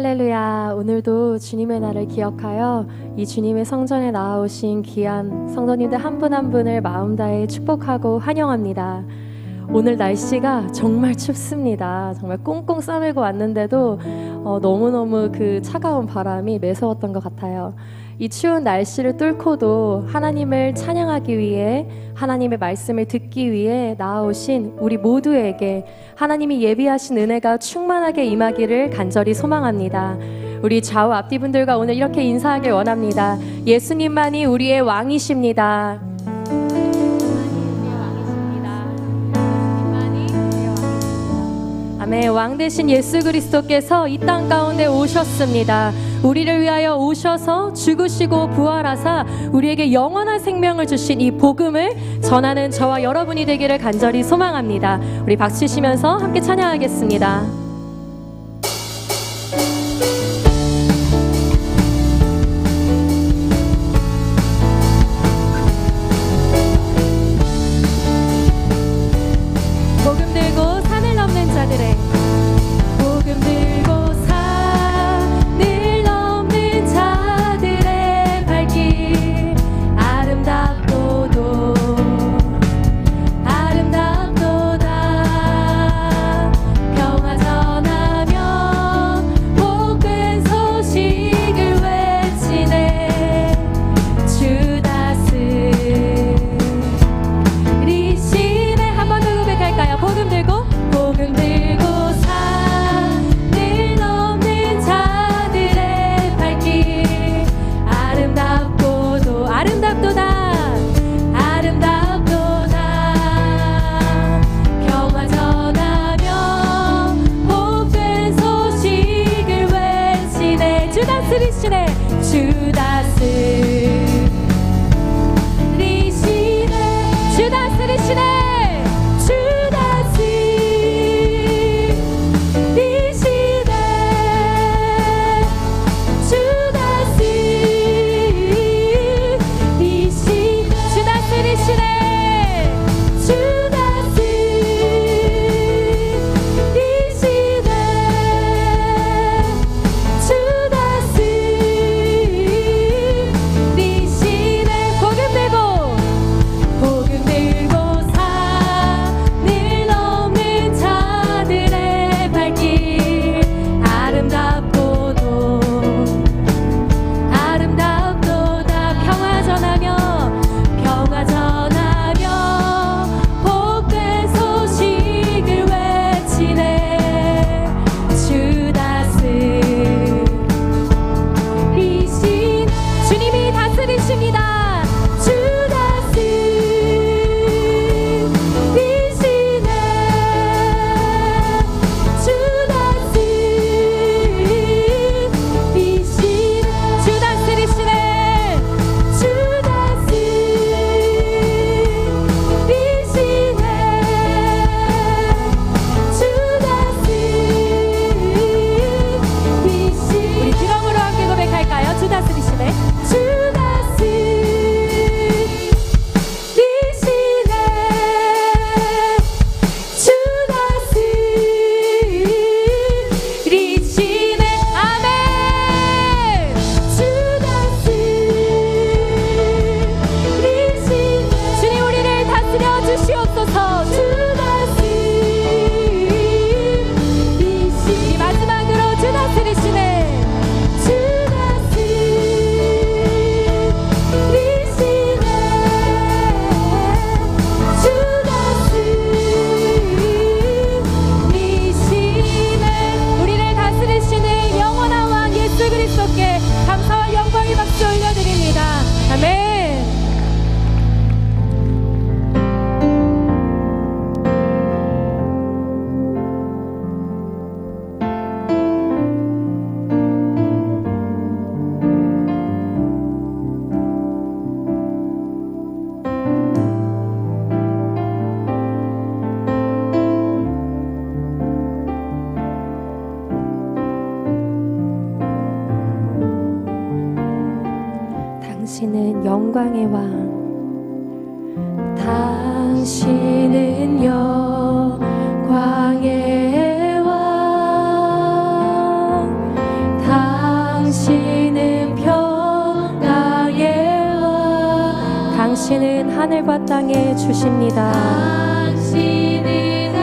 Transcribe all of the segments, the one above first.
할렐루야. 오늘도 주님의 날을 기억하여 이 주님의 성전에 나아오신 귀한 성도님들 한 분 한 분을 마음 다해 축복하고 환영합니다. 오늘 날씨가 정말 춥습니다. 정말 꽁꽁 싸매고 왔는데도 너무너무 그 차가운 바람이 매서웠던 것 같아요. 이 추운 날씨를 뚫고도 하나님을 찬양하기 위해, 하나님의 말씀을 듣기 위해 나아오신 우리 모두에게 하나님이 예비하신 은혜가 충만하게 임하기를 간절히 소망합니다. 우리 좌우 앞뒤분들과 오늘 이렇게 인사하길 원합니다. 예수님만이 우리의 왕이십니다. 아멘. 왕 대신 예수 그리스도께서 이 땅 가운데 오셨습니다. 우리를 위하여 오셔서 죽으시고 부활하사 우리에게 영원한 생명을 주신 이 복음을 전하는 저와 여러분이 되기를 간절히 소망합니다. 우리 박수 치시면서 함께 찬양하겠습니다. 복음 들고 산을 넘는 자들의 복음 들고 산을 넘는 자들의 발길 아름답도다 평화 전하며 복된 소식을 외치네 주 다스리시네. 한 번 더 고백할까요? 복음 들고 산을 넘는 자들의 발길 아름답도다 평화 전하며 복된 소식을 외치네 주 다스리시네 주 다스리시네 주 다스리시네 당신은 영광의 왕 당신은 영광의 왕 당신은 하늘과 땅의 주십니다. 당신은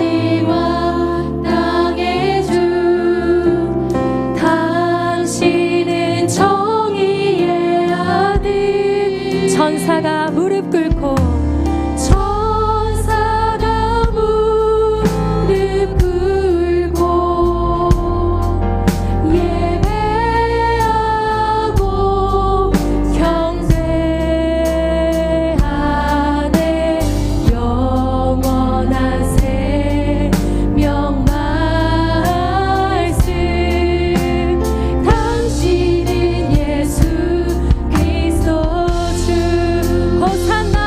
하늘과 땅의 주, 당신은 정의의 아들. 천사가 무릎 꿇고 천사가 무릎 꿇고 예배하고 경배하네. 영원한 생명 말씀, 당신은 예수 그리스도 주. 호산나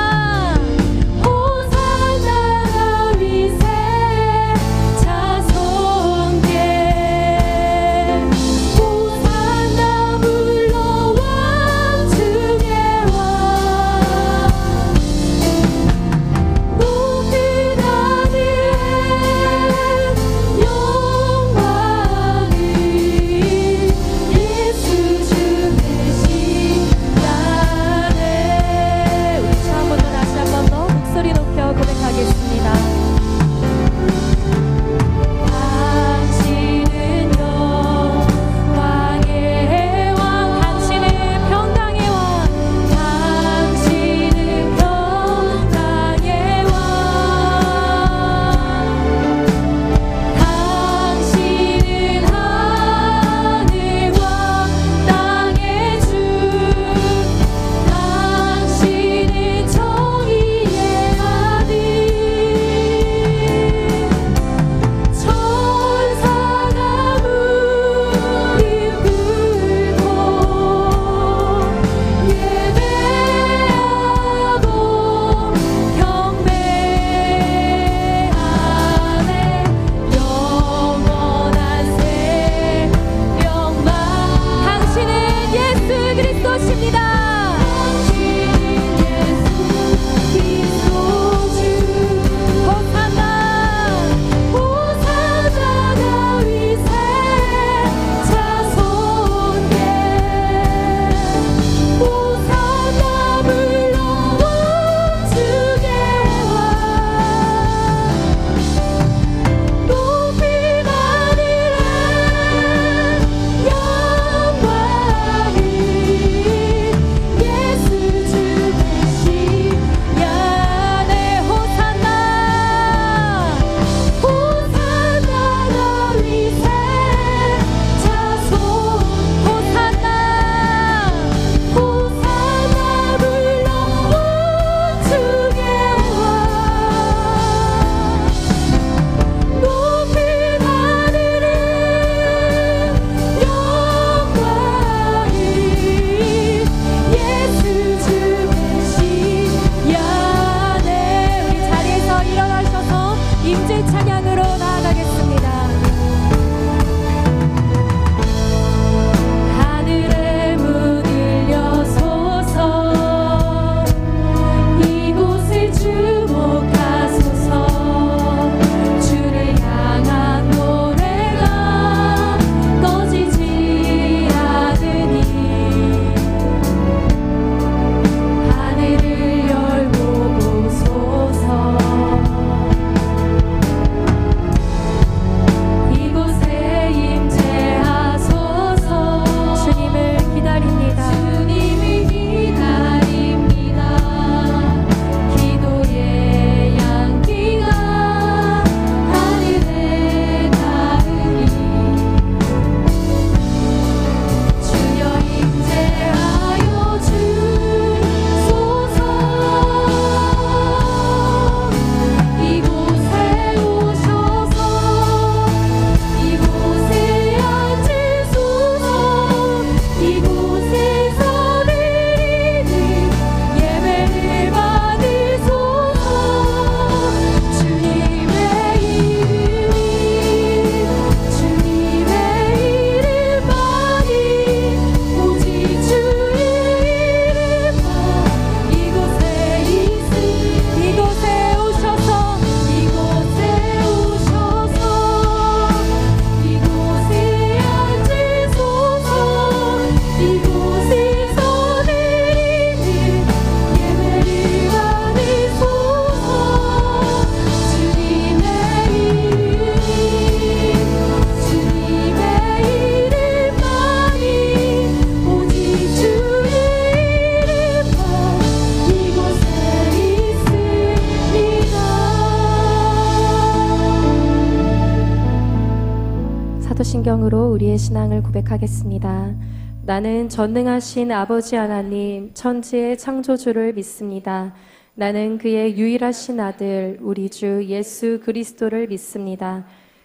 성경으로 우리의 신앙을 고백하겠습니다. 나는 전능하신 아버지 하나님, 천지의 창조주를 믿습니다. 나는 그의 유일하신 아들, 우리 주 예수 그리스도를 믿습니다.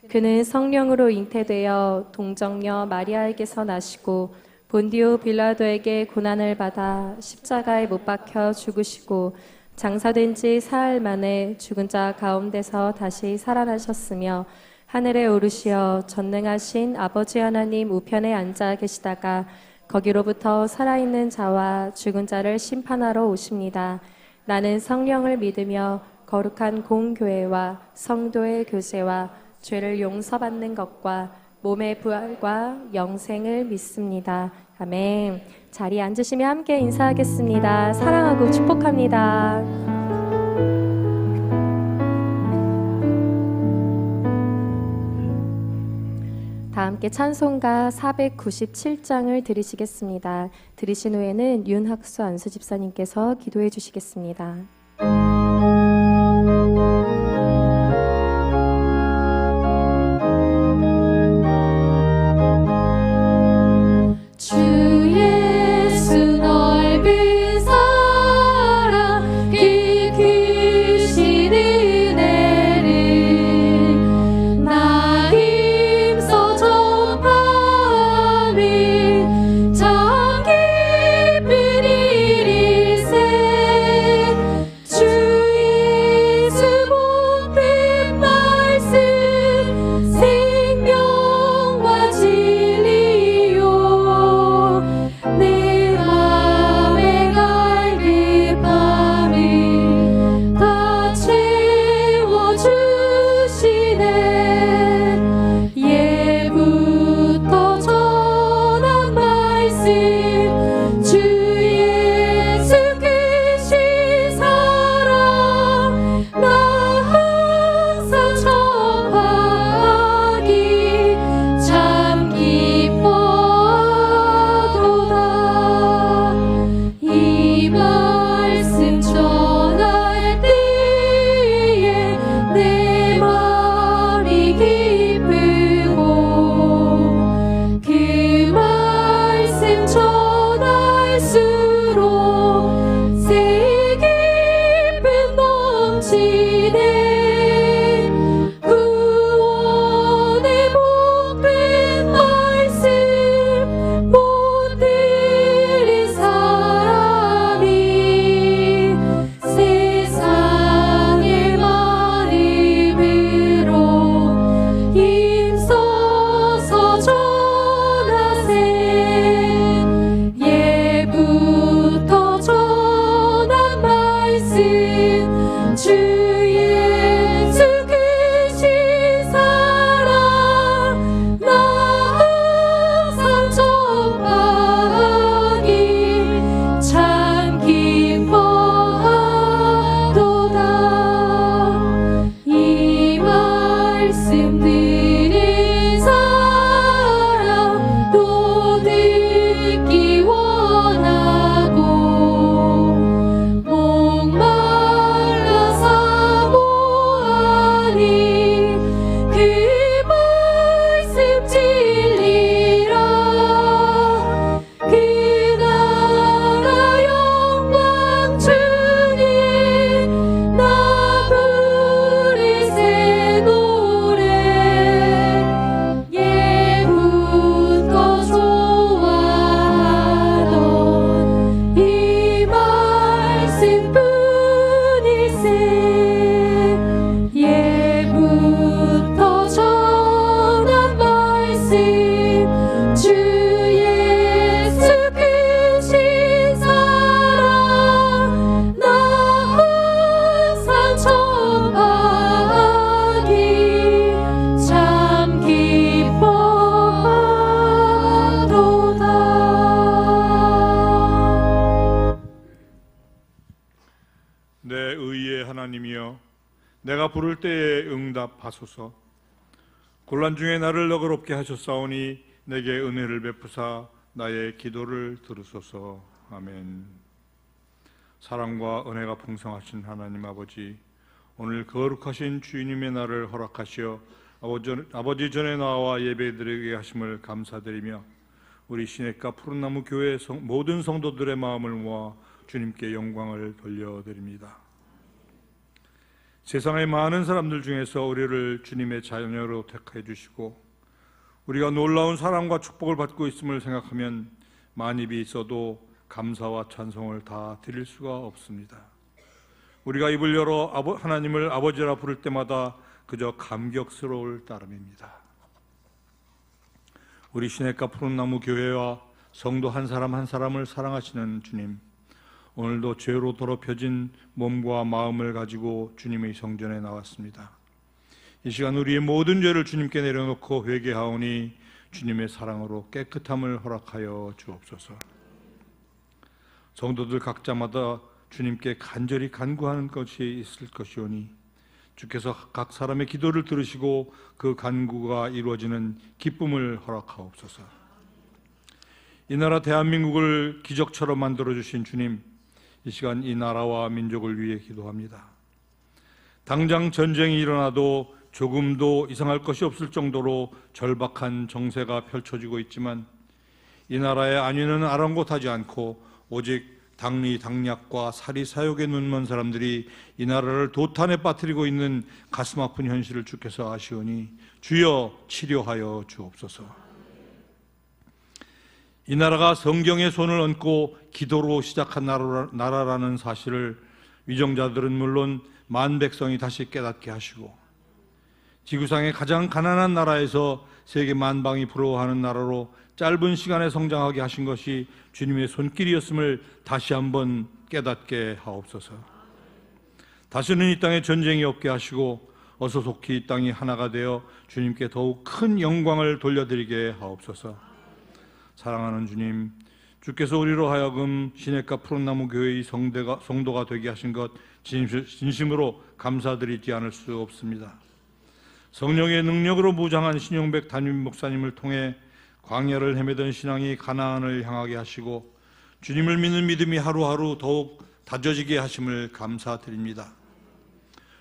그는 성령으로 잉태되어 동정녀 마리아에게서 나시고 본디오 빌라도에게 고난을 받아 십자가에 못 박혀 죽으시고 장사된 지 사흘 만에 죽은 자 가운데서 다시 살아나셨으며 하늘에 오르시어 전능하신 아버지 하나님 우편에 앉아 계시다가 거기로부터 살아있는 자와 죽은 자를 심판하러 오십니다. 나는 성령을 믿으며 거룩한 공교회와 성도의 교제와 죄를 용서받는 것과 몸의 부활과 영생을 믿습니다. 아멘. 자리에 앉으시며 함께 인사하겠습니다. 사랑하고 축복합니다. 다 함께 찬송가 497장을 드리시겠습니다. 드리신 후에는 윤학수 안수 집사님께서 기도해 주시겠습니다. 주 예수 넓은 사랑 그 크신 은혜를 나 힘써 전함이 참 기쁜 일일세. 주 예수 복된 말씀 생명과 진리요 내 맘에 갈급함을 다 채워주시네. 예부터 전한 말씀 주 예수 크신 사랑 나 항상 전하기 참 기뻐하도다. 이 말씀 전할 때에 내 마음이 기쁘고 그 말씀 전할수록 새 기쁨 넘치네. 구원의 복된 말씀 못 들은 사람이 세상의 마음으로 힘써서 전하세. 예부터 전한 말씀 주 예수 크신 사랑 나 항상 전하기 참 기뻐하도다. 이 말씀 들은 사람 또 듣기 원하고 목말라 사모하니 그 말씀 진리라. 그 나라 영광 주니 나 부를 새 노래. 예부터 좋아하던 이 말씀뿐이세. 예부터 전한 말씀 주 예수 크신 사랑 나 항상 전하기 참 기뻐하도다. 내 의의 하나님이여, 내가 부를 때에 응답하소서. 곤란 중에 나를 너그럽게 하셨사오니 내게 은혜를 베푸사 나의 기도를 들으소서. 아멘. 사랑과 은혜가 풍성하신 하나님 아버지, 오늘 거룩하신 주님의 날을 허락하시어 아버지 전에 나와 예배드리게 하심을 감사드리며 우리 시냇가 푸른나무 교회 모든 성도들의 마음을 모아 주님께 영광을 돌려드립니다. 세상의 많은 사람들 중에서 우리를 주님의 자녀로 택해 주시고 우리가 놀라운 사랑과 축복을 받고 있음을 생각하면 만입이 있어도 감사와 찬송을 다 드릴 수가 없습니다. 우리가 입을 열어 하나님을 아버지라 부를 때마다 그저 감격스러울 따름입니다. 우리 시냇가 푸른나무 교회와 성도 한 사람 한 사람을 사랑하시는 주님, 오늘도 죄로 더럽혀진 몸과 마음을 가지고 주님의 성전에 나왔습니다. 이 시간 우리의 모든 죄를 주님께 내려놓고 회개하오니 주님의 사랑으로 깨끗함을 허락하여 주옵소서. 성도들 각자마다 주님께 간절히 간구하는 것이 있을 것이오니 주께서 각 사람의 기도를 들으시고 그 간구가 이루어지는 기쁨을 허락하옵소서. 이 나라 대한민국을 기적처럼 만들어주신 주님, 이 시간 이 나라와 민족을 위해 기도합니다. 당장 전쟁이 일어나도 조금도 이상할 것이 없을 정도로 절박한 정세가 펼쳐지고 있지만 이 나라의 안위는 아랑곳하지 않고 오직 당리 당략과 사리 사욕에 눈먼 사람들이 이 나라를 도탄에 빠뜨리고 있는 가슴 아픈 현실을 주께서 아시오니 주여 치료하여 주옵소서. 이 나라가 성경의 손을 얹고 기도로 시작한 나라라는 사실을 위정자들은 물론 만 백성이 다시 깨닫게 하시고 지구상의 가장 가난한 나라에서 세계 만방이 부러워하는 나라로 짧은 시간에 성장하게 하신 것이 주님의 손길이었음을 다시 한번 깨닫게 하옵소서. 다시는 이 땅에 전쟁이 없게 하시고 어서 속히 이 땅이 하나가 되어 주님께 더욱 큰 영광을 돌려드리게 하옵소서. 사랑하는 주님, 주께서 우리로 하여금 시냇가 푸른나무 교회의 성도가 되게 하신 것 진심으로 감사드리지 않을 수 없습니다. 성령의 능력으로 무장한 신용백 담임 목사님을 통해 광야를 헤매던 신앙이 가나안을 향하게 하시고 주님을 믿는 믿음이 하루하루 더욱 다져지게 하심을 감사드립니다.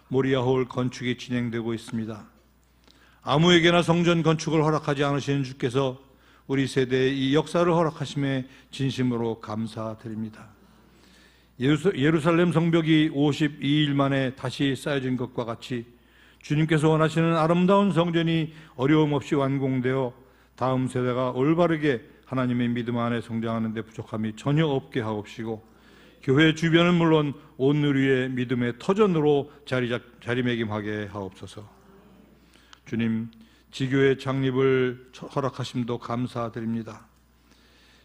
모리아홀 건축이 진행되고 있습니다. 아무에게나 성전 건축을 허락하지 않으시는 주께서 우리 세대에 이 역사를 허락하심에 진심으로 감사드립니다. 예루살렘 성벽이 52일 만에 다시 쌓여진 것과 같이 주님께서 원하시는 아름다운 성전이 어려움 없이 완공되어 다음 세대가 올바르게 하나님의 믿음 안에 성장하는 데 부족함이 전혀 없게 하옵시고 교회 주변은 물론 온 누리의 믿음의 터전으로 자리매김하게 하옵소서. 주님, 지교회 창립을 허락하심도 감사드립니다.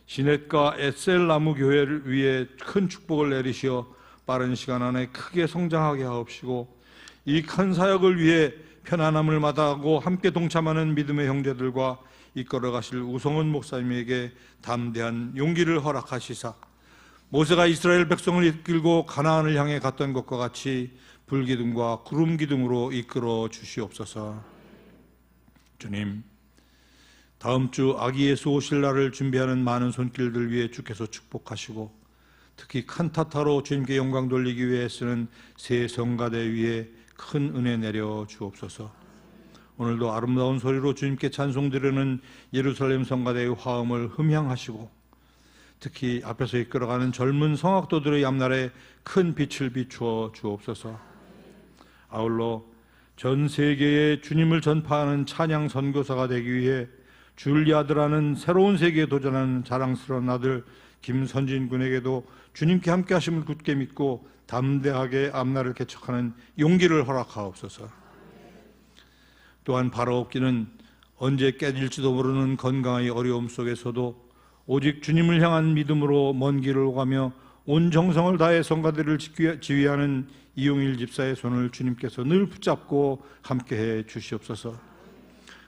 시냇가 에셀 나무 교회를 위해 큰 축복을 내리시어 빠른 시간 안에 크게 성장하게 하옵시고 이 큰 사역을 위해 편안함을 마다하고 함께 동참하는 믿음의 형제들과 이끌어 가실 우성은 목사님에게 담대한 용기를 허락하시사 모세가 이스라엘 백성을 이끌고 가나안을 향해 갔던 것과 같이 불기둥과 구름기둥으로 이끌어 주시옵소서. 주님, 다음 주 아기 예수 오실 날을 준비하는 많은 손길들 위해 주께서 축복하시고 특히 칸타타로 주님께 영광 돌리기 위해 쓰는 새 성가대 위에 큰 은혜 내려 주옵소서. 오늘도 아름다운 소리로 주님께 찬송드리는 예루살렘 성가대의 화음을 흠향하시고 특히 앞에서 이끌어가는 젊은 성악도들의 앞날에 큰 빛을 비추어 주옵소서. 아울러 전 세계에 주님을 전파하는 찬양 선교사가 되기 위해 줄리아드라는 새로운 세계에 도전하는 자랑스러운 아들 김선진 군에게도 주님께 함께 하심을 굳게 믿고 담대하게 앞날을 개척하는 용기를 허락하옵소서. 또한 바라옵기는 언제 깨질지도 모르는 건강의 어려움 속에서도 오직 주님을 향한 믿음으로 먼 길을 오가며 온 정성을 다해 성가대를 지휘하는 이용일 집사의 손을 주님께서 늘 붙잡고 함께해 주시옵소서.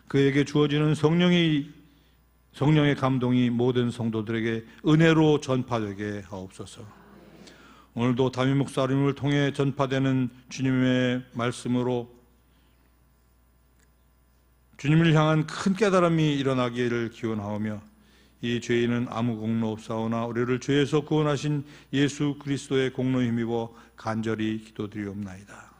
그에게 주어지는 성령의 감동이 모든 성도들에게 은혜로 전파되게 하옵소서. 오늘도 담임 목사님을 통해 전파되는 주님의 말씀으로 주님을 향한 큰 깨달음이 일어나기를 기원하오며 이 죄인은 아무 공로 없사오나 우리를 죄에서 구원하신 예수 그리스도의 공로에 힘입어 간절히 기도드리옵나이다.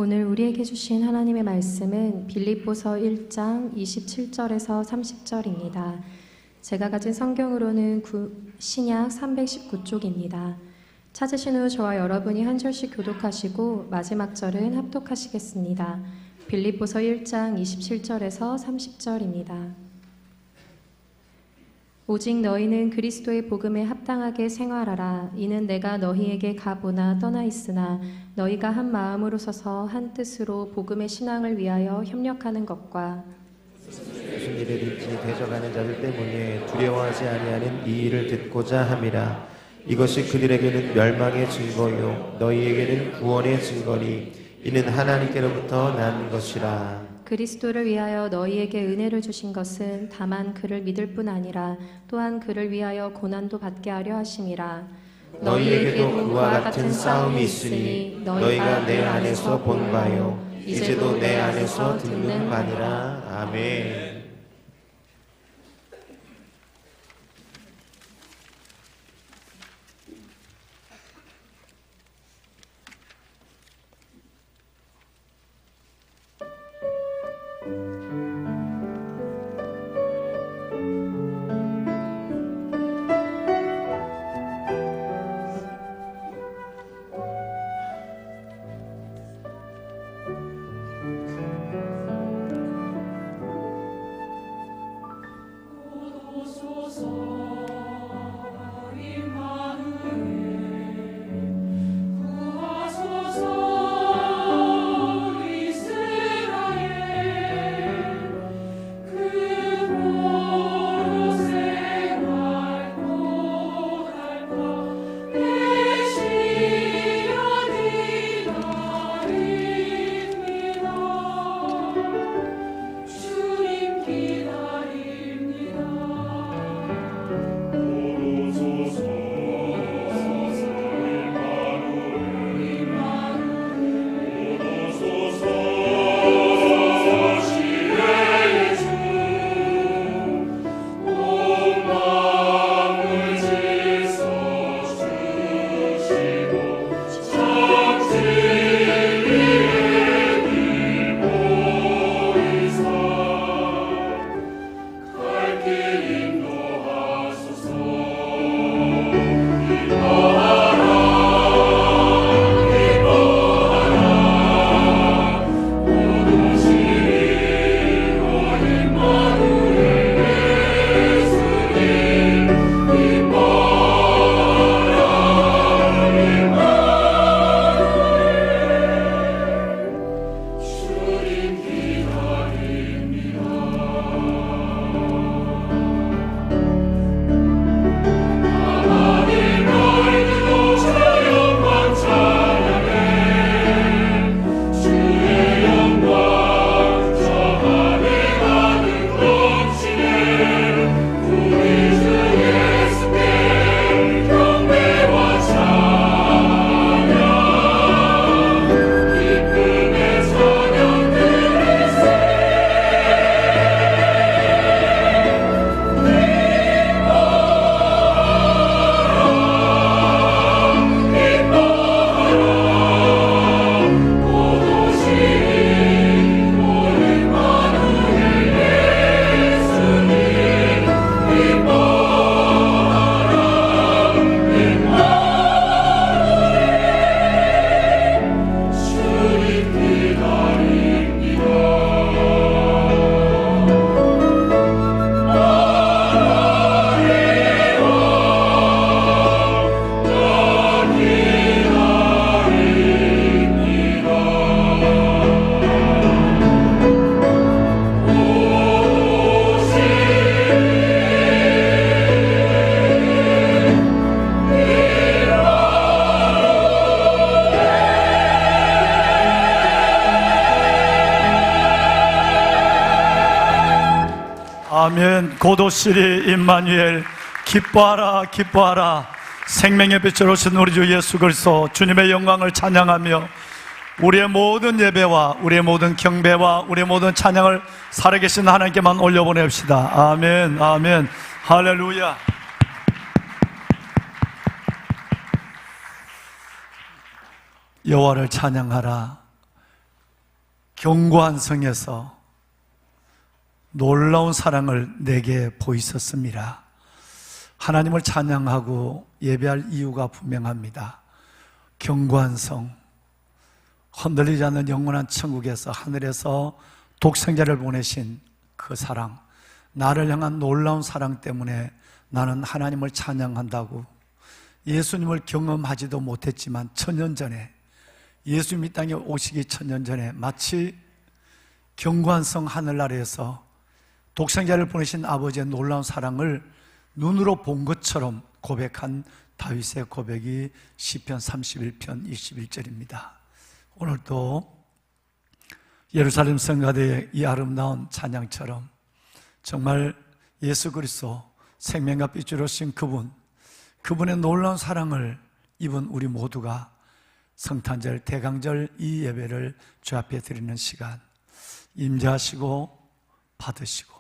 오늘 우리에게 주신 하나님의 말씀은 빌립보서 1장 27절에서 30절입니다. 제가 가진 성경으로는 신약 319쪽입니다. 찾으신 후 저와 여러분이 한 절씩 교독하시고 마지막 절은 합독하시겠습니다. 빌립보서 1장 27절에서 30절입니다. 오직 너희는 그리스도의 복음에 합당하게 생활하라. 이는 내가 너희에게 가보나 떠나 있으나 너희가 한 마음으로 서서 한 뜻으로 복음의 신앙을 위하여 협력하는 것과 무슨 일이든지 대적하는 자들 때문에 두려워하지 아니하는 이 일을 듣고자 함이라. 이것이 그들에게는 멸망의 증거요 너희에게는 구원의 증거니 이는 하나님께로부터 난 것이라. 그리스도를 위하여 너희에게 은혜를 주신 것은 다만 그를 믿을 뿐 아니라 또한 그를 위하여 고난도 받게 하려 하심이라. 너희에게도 그와 같은 싸움이 있으니 너희가 내 안에서 본 바요 이제도 내 안에서 듣는 바니라. 아멘. 고도시리 임마누엘, 기뻐하라 기뻐하라. 생명의 빛으로 오신 우리 주 예수 그리스도 주님의 영광을 찬양하며 우리의 모든 예배와 우리의 모든 경배와 우리의 모든 찬양을 살아계신 하나님께만 올려보냅시다. 아멘, 아멘, 할렐루야. 여호와를 찬양하라. 견고한 성에서 놀라운 사랑을 내게 보이셨습니다. 하나님을 찬양하고 예배할 이유가 분명합니다. 견고한 성, 흔들리지 않는 영원한 천국에서 하늘에서 독생자를 보내신 그 사랑, 나를 향한 놀라운 사랑 때문에 나는 하나님을 찬양한다고. 예수님을 경험하지도 못했지만 천년 전에, 예수님이 땅에 오시기 천년 전에 마치 견고한 성 하늘나라에서 독생자를 보내신 아버지의 놀라운 사랑을 눈으로 본 것처럼 고백한 다윗의 고백이 시편 31편 21절입니다. 오늘도 예루살렘 성가대의 이 아름다운 찬양처럼 정말 예수 그리스도 생명과 빛으로 오신 그분의 놀라운 사랑을 입은 우리 모두가 성탄절, 대강절 이 예배를 주 앞에 드리는 시간, 임재하시고 받으시고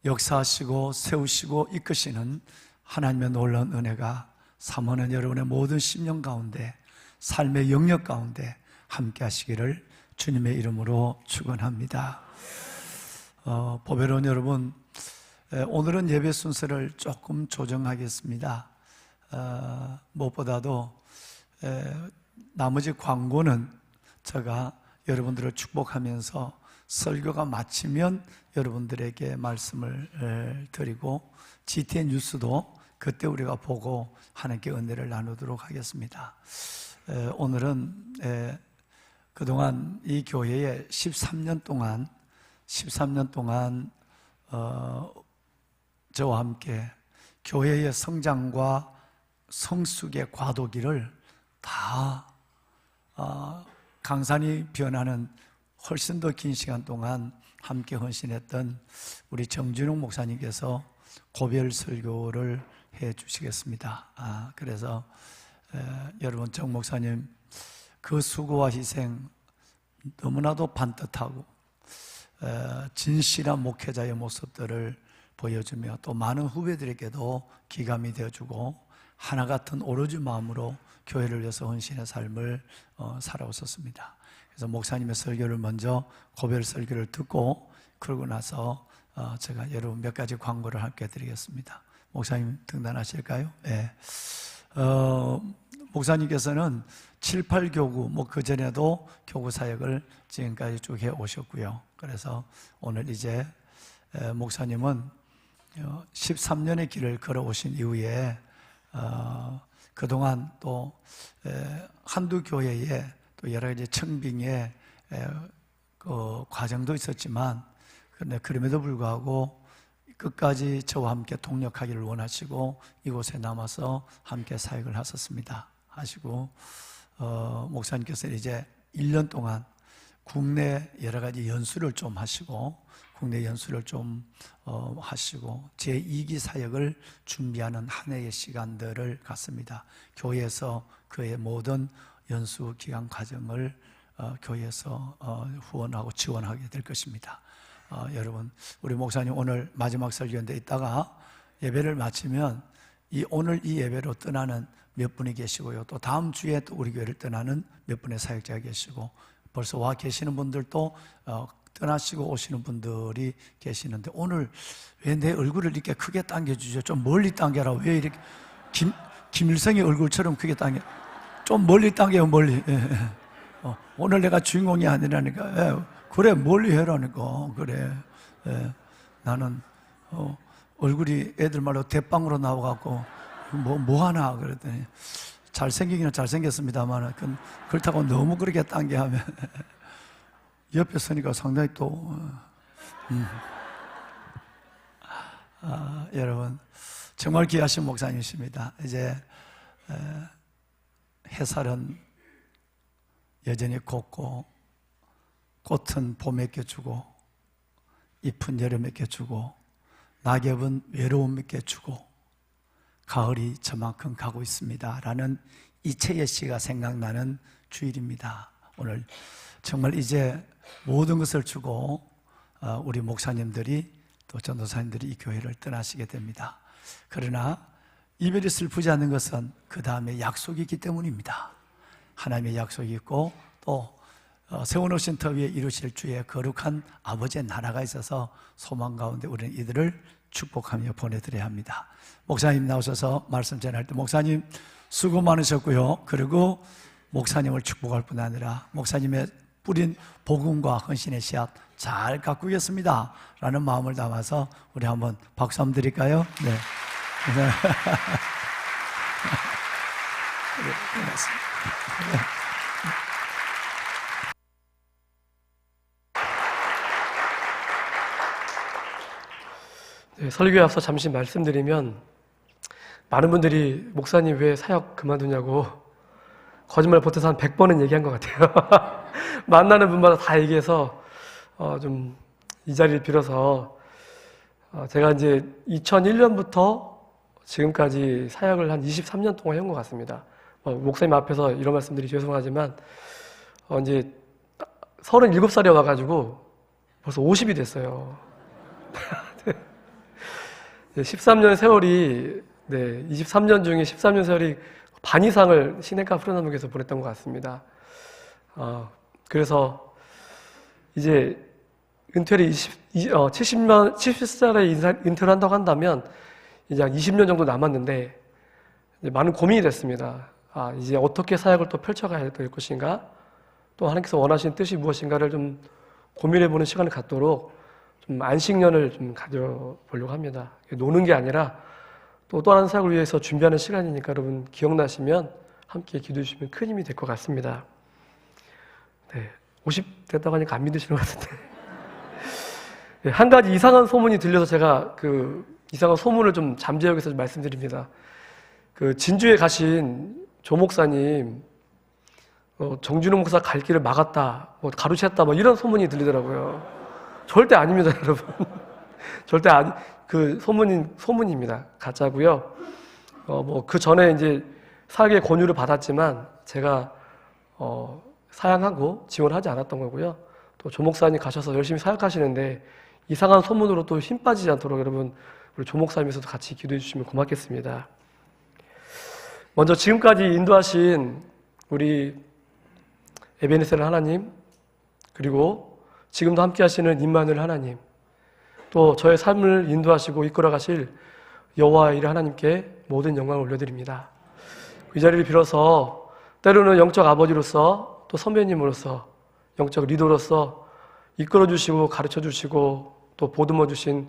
역사하시고 세우시고 이끄시는 하나님의 놀라운 은혜가 사모하는 여러분의 모든 심령 가운데, 삶의 영역 가운데 함께 하시기를 주님의 이름으로 축원합니다. 보배로운 여러분, 오늘은 예배 순서를 조금 조정하겠습니다. 무엇보다도 나머지 광고는 제가 여러분들을 축복하면서 설교가 마치면 여러분들에게 말씀을 드리고 GTN 뉴스도 그때 우리가 보고 하나님께 은혜를 나누도록 하겠습니다. 오늘은 그동안 이 교회에 13년 동안 저와 함께 교회의 성장과 성숙의 과도기를 다 강산이 변하는 훨씬 더 긴 시간 동안 함께 헌신했던 우리 정진웅 목사님께서 고별 설교를 해 주시겠습니다. 그래서 여러분, 정 목사님 그 수고와 희생 너무나도 반듯하고 진실한 목회자의 모습들을 보여주며 또 많은 후배들에게도 기감이 되어주고 하나 같은 오로지 마음으로 교회를 위해서 헌신의 삶을 살아오셨습니다. 그래서 목사님의 설교를 먼저 고별 설교를 듣고 그러고 나서 제가 여러분 몇 가지 광고를 함께 드리겠습니다. 목사님 등단하실까요? 네. 목사님께서는 7, 8교구 그전에도 교구 사역을 지금까지 쭉 해오셨고요. 그래서 오늘 이제 목사님은 13년의 길을 걸어오신 이후에 그동안 또 한두 교회에 또 여러 가지 청빙의 그 과정도 있었지만, 그런데 그럼에도 불구하고 끝까지 저와 함께 동력하기를 원하시고 이곳에 남아서 함께 사역을 하시고 목사님께서 이제 1년 동안 국내 여러 가지 연수를 좀 하시고 하시고 제2기 사역을 준비하는 한 해의 시간들을 갖습니다. 교회에서 그의 모든 연수 기간 과정을 교회에서 후원하고 지원하게 될 것입니다. 여러분, 우리 목사님 오늘 마지막 설교인데 이따가 예배를 마치면 오늘 이 예배로 떠나는 몇 분이 계시고요, 또 다음 주에 또 우리 교회를 떠나는 몇 분의 사역자가 계시고, 벌써 와 계시는 분들도 떠나시고 오시는 분들이 계시는데, 오늘 왜 내 얼굴을 이렇게 크게 당겨주죠? 좀 멀리 당겨라. 왜 이렇게 김일성의 얼굴처럼 크게 당겨? 좀 멀리 당겨요, 멀리. 오늘 내가 주인공이 아니라니까. 그래, 멀리 해라니까. 그래. 나는 얼굴이 애들 말로 대빵으로 나와갖고 뭐 하나 그랬더니, 잘생기기는 잘생겼습니다만 그렇다고 너무 그렇게 당겨하면 옆에 서니까 상당히 또 여러분, 정말 귀하신 목사님이십니다. 이제 햇살은 여전히 곱고 꽃은 봄에 껴주고 잎은 여름에 껴주고 낙엽은 외로움 있게 주고 가을이 저만큼 가고 있습니다 라는 이채예 씨가 생각나는 주일입니다. 오늘 정말 이제 모든 것을 주고 우리 목사님들이 또 전도사님들이 이 교회를 떠나시게 됩니다. 그러나 이별이 슬프지 않는 것은 그 다음에 약속이 있기 때문입니다. 하나님의 약속이 있고 또 세워놓으신 터 위에 이루실 주의 거룩한 아버지의 나라가 있어서 소망 가운데 우리는 이들을 축복하며 보내드려야 합니다. 목사님 나오셔서 말씀 전할 때 목사님 수고 많으셨고요. 그리고 목사님을 축복할 뿐 아니라 목사님의 뿌린 복음과 헌신의 씨앗 잘 가꾸겠습니다 라는 마음을 담아서 우리 한번 박수 한번 드릴까요? 네. 네, 설교에 앞서 잠시 말씀드리면 많은 분들이 목사님 왜 사역 그만두냐고 거짓말 보태서 한 100번은 얘기한 것 같아요. 만나는 분마다 다 얘기해서 좀 이 자리를 빌어서 제가 이제 2001년부터 지금까지 사역을 한 23년 동안 해온 것 같습니다. 목사님 앞에서 이런 말씀드리기 죄송하지만 이제 37살이 와가지고 벌써 50이 됐어요. 13년 세월이 23년 중에 13년 세월이 반 이상을 시내가 푸른나무교에서 보냈던 것 같습니다. 그래서 이제 은퇴를 70살에 은퇴를 한다고 한다면 이제 한 20년 정도 남았는데 이제 많은 고민이 됐습니다. 이제 어떻게 사역을 또 펼쳐가야 될 것인가? 또 하나님께서 원하시는 뜻이 무엇인가를 좀 고민해보는 시간을 갖도록 좀 안식년을 좀 가져보려고 합니다. 노는 게 아니라 또 다른 사역을 위해서 준비하는 시간이니까 여러분 기억나시면 함께 기도해 주시면 큰 힘이 될 것 같습니다. 네, 50 됐다고 하니까 안 믿으시는 것 같은데. 네, 한 가지 이상한 소문이 들려서 제가 그 이상한 소문을 좀 잠재우기 위해서 말씀드립니다. 그 진주에 가신 조 목사님, 정준호 목사 갈 길을 막았다, 가로챘다, 이런 소문이 들리더라고요. 절대 아닙니다, 여러분. 절대 그 소문입니다. 가짜고요. 그 전에 이제 사역의 권유를 받았지만 제가 사양하고 지원하지 않았던 거고요. 또 조 목사님 가셔서 열심히 사역하시는데 이상한 소문으로 또 힘 빠지지 않도록 여러분 우리 조 목사님께서도 같이 기도해 주시면 고맙겠습니다. 먼저 지금까지 인도하신 우리 에베네셀 하나님, 그리고 지금도 함께 하시는 임마누엘 하나님, 또 저의 삶을 인도하시고 이끌어 가실 여호와 이레 하나님께 모든 영광을 올려드립니다. 이 자리를 빌어서 때로는 영적 아버지로서 또 선배님으로서 영적 리더로서 이끌어 주시고 가르쳐 주시고 또 보듬어 주신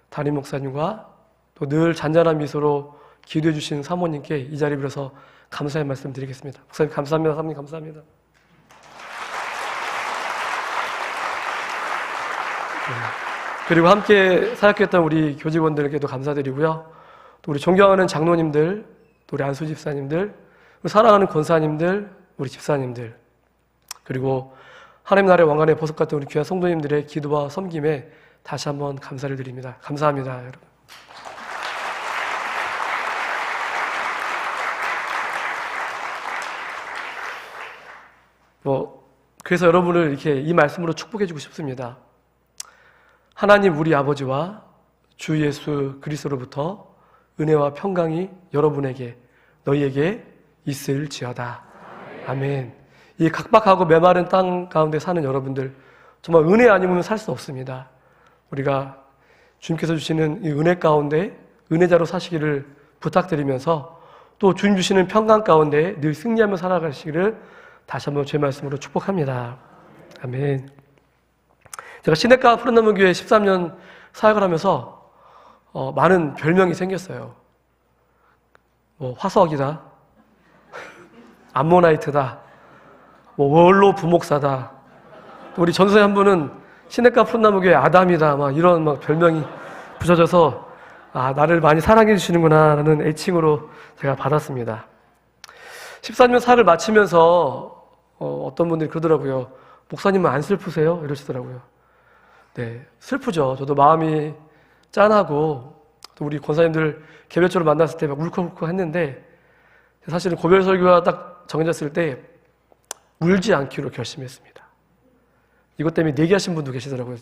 담임 목사님과 또 늘 잔잔한 미소로 기도해 주신 사모님께 이 자리를 빌어서 감사의 말씀 드리겠습니다. 목사님 감사합니다. 사모님 감사합니다. 그리고 함께 사역했던 우리 교직원들께도 감사드리고요. 또 우리 존경하는 장로님들, 또 우리 안수 집사님들, 우리 사랑하는 권사님들, 우리 집사님들, 그리고 하나님 나라의 왕관의 보석 같은 우리 귀한 성도님들의 기도와 섬김에 다시 한번 감사를 드립니다. 감사합니다, 여러분. 그래서 여러분을 이렇게 이 말씀으로 축복해주고 싶습니다. 하나님 우리 아버지와 주 예수 그리스도로부터 은혜와 평강이 여러분에게 너희에게 있을지어다. 아멘. 이 각박하고 메마른 땅 가운데 사는 여러분들 정말 은혜 아니면 살 수 없습니다. 우리가 주님께서 주시는 이 은혜 가운데 은혜자로 사시기를 부탁드리면서 또 주님 주시는 평강 가운데 늘 승리하며 살아가시기를 다시 한번 제 말씀으로 축복합니다. 아멘. 제가 시냇가 푸른나무교회 13년 사역을 하면서 많은 별명이 생겼어요. 화석이다, 암모나이트다, 원로 부목사다. 또 우리 전도사님 한 분은 시냇가 푸른나무교회 아담이다, 이런 별명이 붙여져서 나를 많이 사랑해 주시는구나 라는 애칭으로 제가 받았습니다. 14년 사역을 마치면서 어떤 분들이 그러더라고요. 목사님은 안 슬프세요? 이러시더라고요. 네, 슬프죠. 저도 마음이 짠하고 또 우리 권사님들 개별적으로 만났을 때 막 울컥울컥 했는데 사실은 고별 설교가 딱 정해졌을 때 울지 않기로 결심했습니다. 이것 때문에 내기하신 분도 계시더라고요.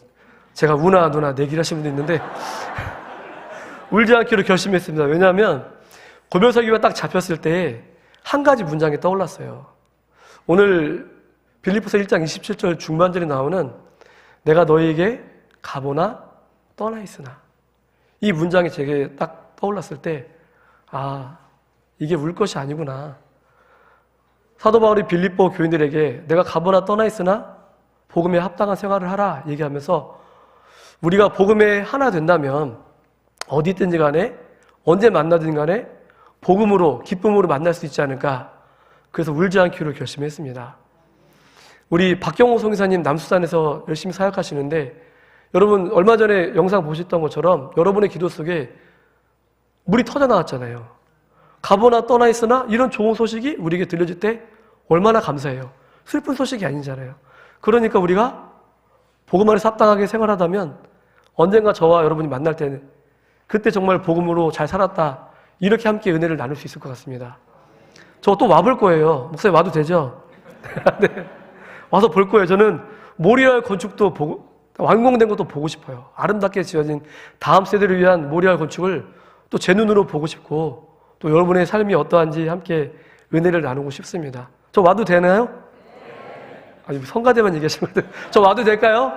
제가 우나 누나 내기를 하신 분도 있는데 울지 않기로 결심했습니다. 왜냐하면 고별 설교가 딱 잡혔을 때 한 가지 문장이 떠올랐어요. 오늘 빌립보서 1장 27절 중반절에 나오는 내가 너희에게 가보나 떠나 있으나, 이 문장이 제게 딱 떠올랐을 때 이게 울 것이 아니구나. 사도 바울이 빌립보 교인들에게 내가 가보나 떠나 있으나 복음에 합당한 생활을 하라 얘기하면서 우리가 복음에 하나 된다면 어디 있든지 간에 언제 만나든 간에 복음으로 기쁨으로 만날 수 있지 않을까. 그래서 울지 않기로 결심했습니다. 우리 박경호 선교사님 남수산에서 열심히 사역하시는데 여러분 얼마 전에 영상 보셨던 것처럼 여러분의 기도 속에 물이 터져 나왔잖아요. 가보나 떠나 있으나 이런 좋은 소식이 우리에게 들려질 때 얼마나 감사해요. 슬픈 소식이 아니잖아요. 그러니까 우리가 복음 안에서 합당하게 생활하다면 언젠가 저와 여러분이 만날 때는 그때 정말 복음으로 잘 살았다, 이렇게 함께 은혜를 나눌 수 있을 것 같습니다. 저 또 와볼 거예요. 목사님 와도 되죠? 네. 와서 볼 거예요. 저는 모리알 건축도 보고 완공된 것도 보고 싶어요. 아름답게 지어진 다음 세대를 위한 모리알 건축을 또 제 눈으로 보고 싶고 또 여러분의 삶이 어떠한지 함께 은혜를 나누고 싶습니다. 저 와도 되나요? 아니 성가대만 얘기하시는 건데 저 와도 될까요?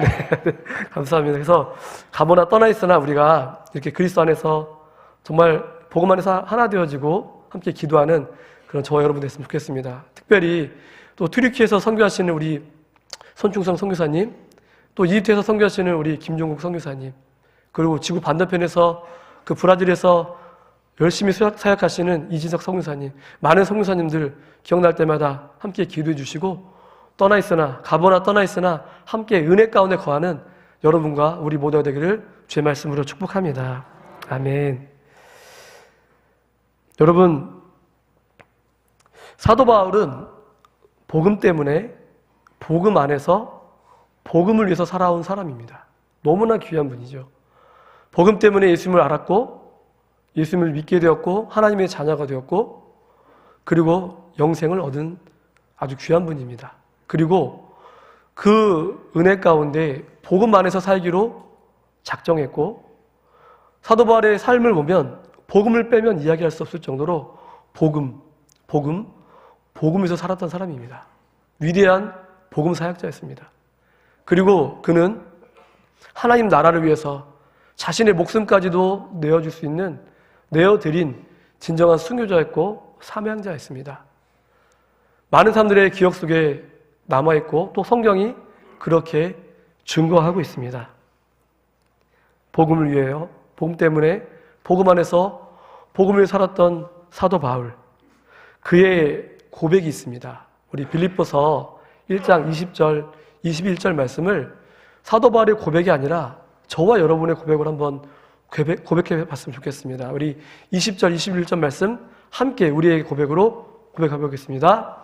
네. 감사합니다. 그래서 가보나 떠나 있으나 우리가 이렇게 그리스도 안에서 정말 복음 안에서 하나 되어지고 함께 기도하는 그런 저와 여러분 됐으면 좋겠습니다. 특별히 또 튀르키에서 선교하시는 우리 손충성 선교사님, 또 이집트에서 선교하시는 우리 김종국 선교사님, 그리고 지구 반대편에서 그 브라질에서 열심히 사역하시는 이진석 선교사님, 많은 선교사님들 기억날 때마다 함께 기도해 주시고 떠나 있으나 가보나 떠나 있으나 함께 은혜 가운데 거하는 여러분과 우리 모두가 되기를 주의 말씀으로 축복합니다. 아멘. 여러분, 사도 바울은 복음 때문에 복음 안에서 복음을 위해서 살아온 사람입니다. 너무나 귀한 분이죠. 복음 때문에 예수님을 알았고 예수님을 믿게 되었고 하나님의 자녀가 되었고 그리고 영생을 얻은 아주 귀한 분입니다. 그리고 그 은혜 가운데 복음 안에서 살기로 작정했고 사도 바울의 삶을 보면 복음을 빼면 이야기할 수 없을 정도로 복음에서 살았던 사람입니다. 위대한 복음 사역자였습니다. 그리고 그는 하나님 나라를 위해서 자신의 목숨까지도 내어줄 수 있는 내어드린 진정한 순교자였고 사명자였습니다. 많은 사람들의 기억 속에 남아있고 또 성경이 그렇게 증거하고 있습니다. 복음을 위해요. 복음 때문에 복음 안에서 복음을 살았던 사도 바울, 그의 고백이 있습니다. 우리 빌립보서 1장 20절, 21절 말씀을 사도 바울의 고백이 아니라 저와 여러분의 고백을 한번 고백해 봤으면 좋겠습니다. 우리 20절, 21절 말씀 함께 우리의 고백으로 고백해 보겠습니다.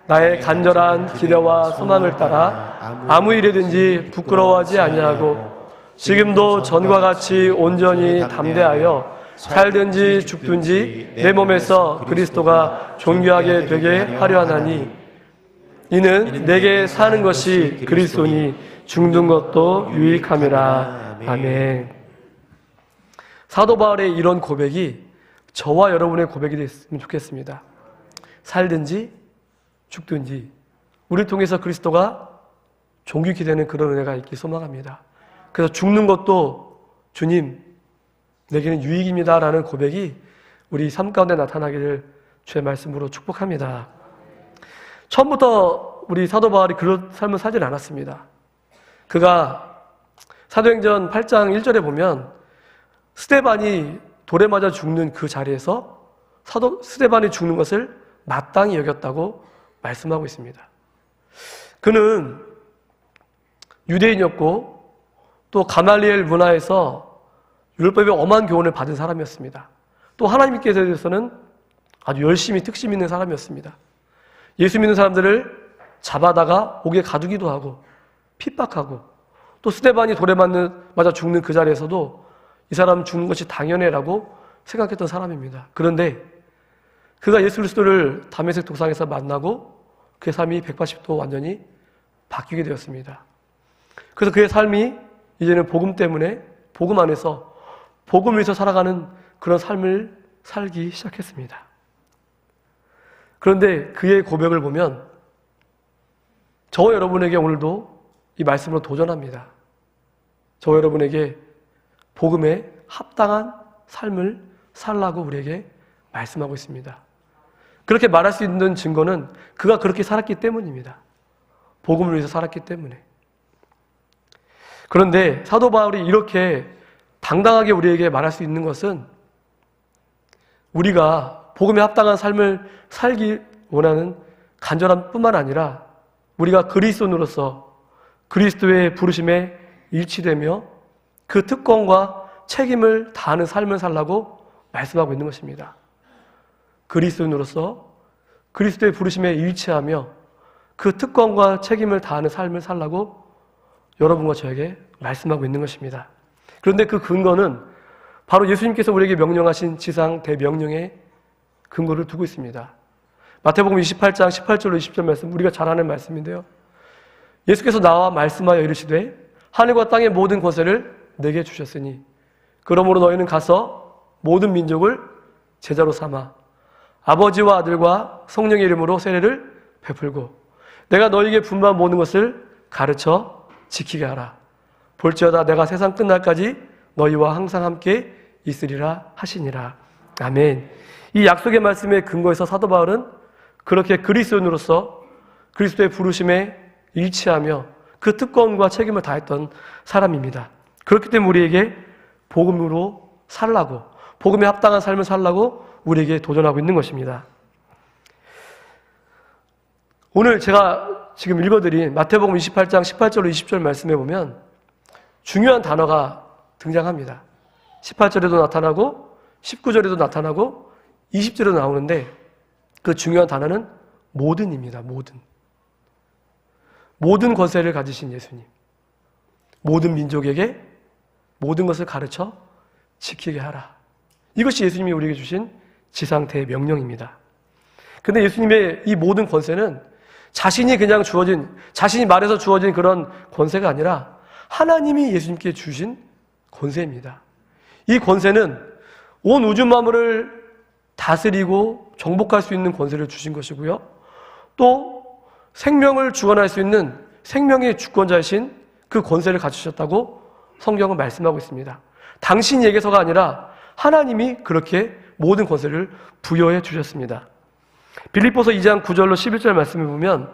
나의 간절한 기대와 소망을 따라 아무 일이든지 부끄러워하지 아니하고 지금도 전과 같이 온전히 담대하여 살든지 죽든지 내 몸에서 그리스도가 존귀하게 되게 하려 하나니 이는 내게 사는 것이 그리스도니 죽는 것도 유익함이라. 아멘. 사도 바울의 이런 고백이 저와 여러분의 고백이 됐으면 좋겠습니다. 살든지 죽든지 우리를 통해서 그리스도가 존귀케 되는 그런 은혜가 있길 소망합니다. 그래서 죽는 것도 주님 내게는 유익입니다 라는 고백이 우리 삶 가운데 나타나기를 주의 말씀으로 축복합니다. 처음부터 우리 사도 바울이 그런 삶을 살진 않았습니다. 그가 사도행전 8장 1절에 보면 스데반이 돌에 맞아 죽는 그 자리에서 스데반이 죽는 것을 마땅히 여겼다고 말씀하고 있습니다. 그는 유대인이었고 또 가말리엘 문화에서 율법의 엄한 교훈을 받은 사람이었습니다. 또 하나님께 대해서는 아주 열심히 특심 있는 사람이었습니다. 예수 믿는 사람들을 잡아다가 옥에 가두기도 하고 핍박하고 또 스데반이 돌에 맞아 죽는 그 자리에서도 이 사람은 죽는 것이 당연해라고 생각했던 사람입니다. 그런데 그가 예수 그리스도를 다메섹 도상에서 만나고 그의 삶이 180도 완전히 바뀌게 되었습니다. 그래서 그의 삶이 이제는 복음 때문에 복음 안에서 복음을 위해서 살아가는 그런 삶을 살기 시작했습니다. 그런데 그의 고백을 보면 저와 여러분에게 오늘도 이 말씀으로 도전합니다. 저와 여러분에게 복음에 합당한 삶을 살라고 우리에게 말씀하고 있습니다. 그렇게 말할 수 있는 증거는 그가 그렇게 살았기 때문입니다. 복음을 위해서 살았기 때문에. 그런데 사도 바울이 이렇게 당당하게 우리에게 말할 수 있는 것은 우리가 복음에 합당한 삶을 살기 원하는 간절함 뿐만 아니라 우리가 그리스도인으로서 그리스도의 부르심에 일치되며 그 특권과 책임을 다하는 삶을 살라고 말씀하고 있는 것입니다. 그리스도인으로서 그리스도의 부르심에 일치하며 그 특권과 책임을 다하는 삶을 살라고 여러분과 저에게 말씀하고 있는 것입니다. 그런데 그 근거는 바로 예수님께서 우리에게 명령하신 지상 대명령의 근거를 두고 있습니다. 마태복음 28장 18절로 20절 말씀, 우리가 잘 아는 말씀인데요. 예수께서 나와 말씀하여 이르시되 하늘과 땅의 모든 권세를 내게 주셨으니 그러므로 너희는 가서 모든 민족을 제자로 삼아 아버지와 아들과 성령의 이름으로 세례를 베풀고 내가 너희에게 분부한 모든 것을 가르쳐 지키게 하라. 볼지어다 내가 세상 끝날까지 너희와 항상 함께 있으리라 하시니라. 아멘. 이 약속의 말씀에 근거해서 사도 바울은 그렇게 그리스도인으로서 그리스도의 부르심에 일치하며 그 특권과 책임을 다했던 사람입니다. 그렇기 때문에 우리에게 복음으로 살라고, 복음에 합당한 삶을 살라고 우리에게 도전하고 있는 것입니다. 오늘 제가 지금 읽어드린 마태복음 28장 18절로 20절 말씀에 보면 중요한 단어가 등장합니다. 18절에도 나타나고 19절에도 나타나고 20절에도 나오는데 그 중요한 단어는 모든입니다. 모든 권세를 가지신 예수님, 모든 민족에게 모든 것을 가르쳐 지키게 하라. 이것이 예수님이 우리에게 주신 지상 대명령입니다. 그런데 예수님의 이 모든 권세는 자신이 그냥 자신이 말해서 주어진 그런 권세가 아니라 하나님이 예수님께 주신 권세입니다. 이 권세는 온 우주 만물을 다스리고 정복할 수 있는 권세를 주신 것이고요. 또 생명을 주관할 수 있는 생명의 주권자이신 그 권세를 갖추셨다고 성경은 말씀하고 있습니다. 당신에게서가 아니라 하나님이 그렇게 모든 권세를 부여해 주셨습니다. 빌립보서 2장 9절로 11절 말씀을 보면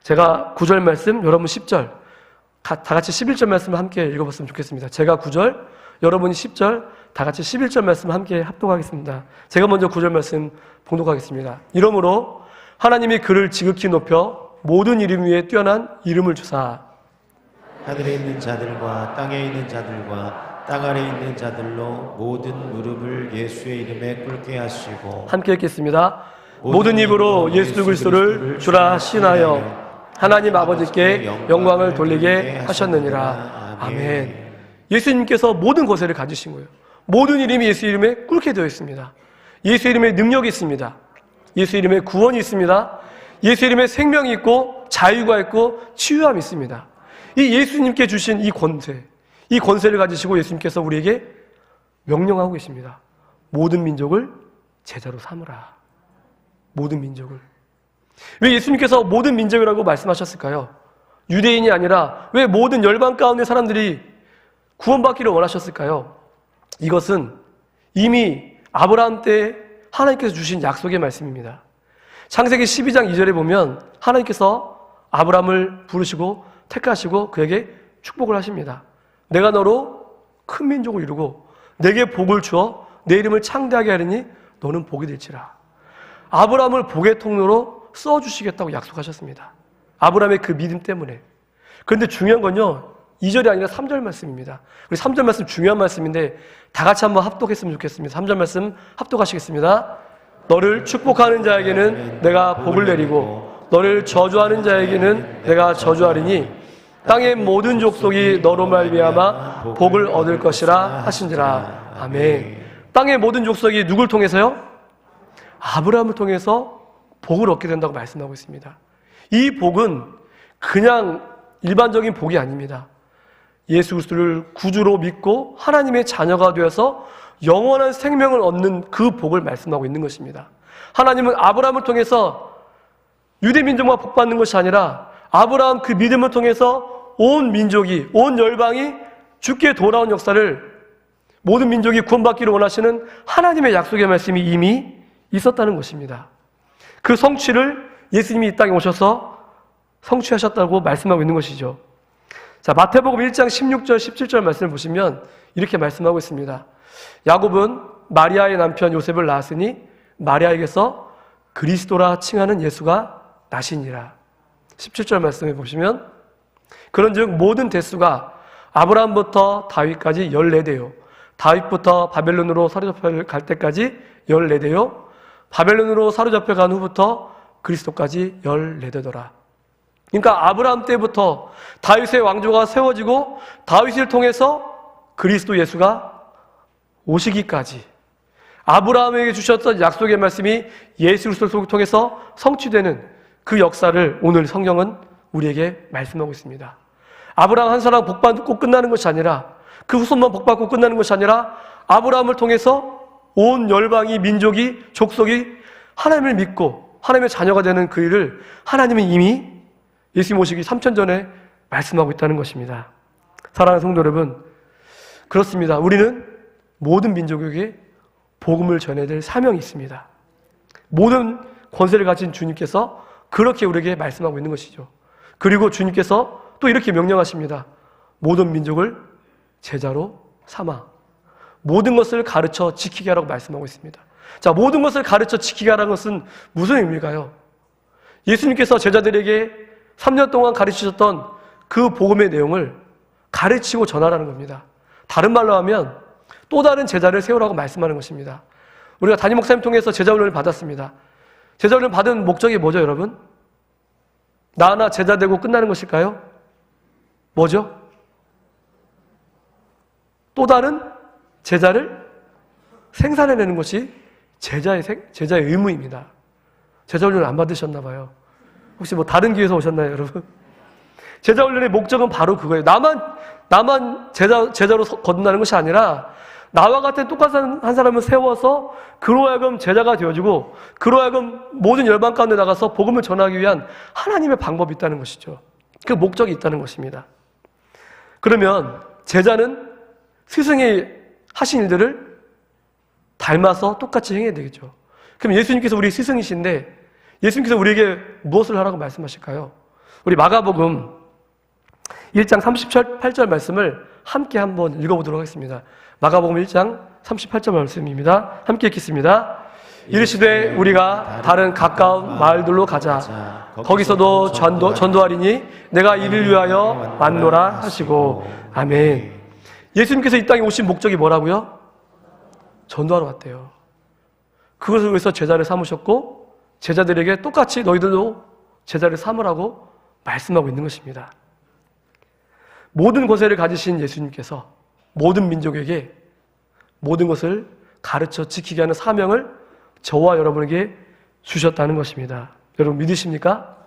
제가 9절 말씀, 여러분 10절 다 같이 11절 말씀을 함께 읽어봤으면 좋겠습니다. 제가 9절, 여러분이 10절, 다 같이 11절 말씀을 함께 합독하겠습니다. 제가 먼저 9절 말씀 봉독하겠습니다. 이러므로 하나님이 그를 지극히 높여 모든 이름 위에 뛰어난 이름을 주사 하늘에 있는 자들과 땅에 있는 자들과 땅 아래에 있는 자들로 모든 무릎을 예수의 이름에 꿇게 하시고 함께 읽겠습니다. 모든 입으로 예수 그리스도를 주라 신하여 하나님 아버지께 영광을 돌리게 하셨느니라. 아멘. 예수님께서 모든 권세를 가지신 거예요. 모든 이름이 예수 이름에 꿇게 되어 있습니다. 예수 이름에 능력이 있습니다. 예수 이름에 구원이 있습니다. 예수 이름에 생명이 있고 자유가 있고 치유함이 있습니다. 이 예수님께 주신 이 권세를 가지시고 예수님께서 우리에게 명령하고 계십니다. 모든 민족을 제자로 삼으라. 모든 민족을. 왜 예수님께서 모든 민족이라고 말씀하셨을까요? 유대인이 아니라 왜 모든 열방 가운데 사람들이 구원받기를 원하셨을까요? 이것은 이미 아브라함 때 하나님께서 주신 약속의 말씀입니다. 창세기 12장 2절에 보면 하나님께서 아브라함을 부르시고 택하시고 그에게 축복을 하십니다. 내가 너로 큰 민족을 이루고 내게 복을 주어 내 이름을 창대하게 하리니 너는 복이 될지라. 아브라함을 복의 통로로 써주시겠다고 약속하셨습니다. 아브라함의 그 믿음 때문에. 그런데 중요한 건요 2절이 아니라 3절 말씀입니다. 우리 3절 말씀 중요한 말씀인데 다 같이 한번 합독했으면 좋겠습니다. 3절 말씀 합독하시겠습니다. 너를 축복하는 자에게는 내가 복을 내리고 너를 저주하는 자에게는 내가 저주하리니 땅의 모든 족속이 너로 말미암아 복을 얻을 것이라 하신지라. 아멘. 땅의 모든 족속이 누굴 통해서요? 아브라함을 통해서 복을 얻게 된다고 말씀하고 있습니다. 이 복은 그냥 일반적인 복이 아닙니다. 예수 그리스도를 구주로 믿고 하나님의 자녀가 되어서 영원한 생명을 얻는 그 복을 말씀하고 있는 것입니다. 하나님은 아브라함을 통해서 유대 민족만 복받는 것이 아니라 아브라함 그 믿음을 통해서 온 민족이, 온 열방이 주께 돌아온 역사를 모든 민족이 구원받기를 원하시는 하나님의 약속의 말씀이 이미 있었다는 것입니다. 그 성취를 예수님이 이 땅에 오셔서 성취하셨다고 말씀하고 있는 것이죠. 자, 마태복음 1장 16절, 17절 말씀을 보시면 이렇게 말씀하고 있습니다. 야곱은 마리아의 남편 요셉을 낳았으니 마리아에게서 그리스도라 칭하는 예수가 나시니라. 17절 말씀해 보시면 그런즉 모든 대수가 아브라함부터 다윗까지 14대요. 다윗부터 바벨론으로 사로잡혀 갈 때까지 14대요. 바벨론으로 사로잡혀 간 후부터 그리스도까지 14대더라. 그러니까 아브라함 때부터 다윗의 왕조가 세워지고 다윗을 통해서 그리스도 예수가 오시기까지 아브라함에게 주셨던 약속의 말씀이 예수 그리스도를 통해서 성취되는 그 역사를 오늘 성경은 우리에게 말씀하고 있습니다. 아브라함 한 사람 복받고 끝나는 것이 아니라 그 후손만 복받고 끝나는 것이 아니라 아브라함을 통해서 온 열방이, 민족이, 족속이 하나님을 믿고 하나님의 자녀가 되는 그 일을 하나님은 이미 예수님 오시기 3000 전에 말씀하고 있다는 것입니다. 사랑하는 성도 여러분, 그렇습니다. 우리는 모든 민족에게 복음을 전해야 될 사명이 있습니다. 모든 권세를 가진 주님께서 그렇게 우리에게 말씀하고 있는 것이죠. 그리고 주님께서 또 이렇게 명령하십니다. 모든 민족을 제자로 삼아 모든 것을 가르쳐 지키게 하라고 말씀하고 있습니다. 자, 모든 것을 가르쳐 지키게 하라는 것은 무슨 의미일까요? 예수님께서 제자들에게 3년 동안 가르치셨던 그 복음의 내용을 가르치고 전하라는 겁니다. 다른 말로 하면 또 다른 제자를 세우라고 말씀하는 것입니다. 우리가 담임 목사님 통해서 제자 훈련을 받았습니다. 제자 훈련 받은 목적이 뭐죠, 여러분? 나 하나 제자 되고 끝나는 것일까요? 뭐죠? 또 다른 제자를 생산해내는 것이 제자의 의무입니다. 제자 훈련을 안 받으셨나 봐요. 혹시 뭐 다른 교회에서 오셨나요, 여러분? 제자 훈련의 목적은 바로 그거예요. 나만 제자로 거듭나는 것이 아니라 나와 같은 똑같은 한 사람을 세워서 그로 하여금 제자가 되어지고 그로 하여금 모든 열방 가운데 나가서 복음을 전하기 위한 하나님의 방법이 있다는 것이죠. 그 목적이 있다는 것입니다. 그러면 제자는 스승이 하신 일들을 닮아서 똑같이 행해야 되겠죠. 그럼 예수님께서 우리 스승이신데 예수님께서 우리에게 무엇을 하라고 말씀하실까요? 우리 마가복음 1장 38절 말씀을 함께 한번 읽어보도록 하겠습니다. 마가복음 1장 38절 말씀입니다. 함께 읽겠습니다. 이르시되 우리가 다른 가까운 마을들로 가자. 거기서도 전도하리니 내가 이를 위하여 왔노라 하시고. 아멘. 예수님께서 이 땅에 오신 목적이 뭐라고요? 전도하러 왔대요. 그것을 위해서 제자를 삼으셨고 제자들에게 똑같이 너희들도 제자를 삼으라고 말씀하고 있는 것입니다. 모든 권세를 가지신 예수님께서 모든 민족에게 모든 것을 가르쳐 지키게 하는 사명을 저와 여러분에게 주셨다는 것입니다. 여러분 믿으십니까?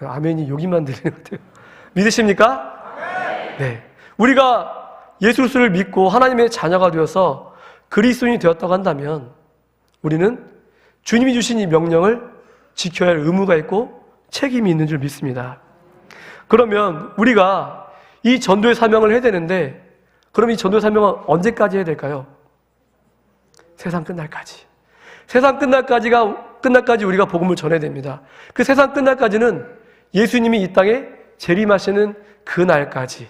아멘이 여기만 들리는 것 같아요. 믿으십니까? 네. 우리가 예수 그리스도를 믿고 하나님의 자녀가 되어서 그리스도인이 되었다고 한다면 우리는 주님이 주신 이 명령을 지켜야 할 의무가 있고 책임이 있는 줄 믿습니다. 그러면 우리가 이 전도의 사명을 해야 되는데 그럼 이 전도의 사명은 언제까지 해야 될까요? 세상 끝날까지. 세상 끝날까지 우리가 복음을 전해야 됩니다. 그 세상 끝날까지는 예수님이 이 땅에 재림하시는 그 날까지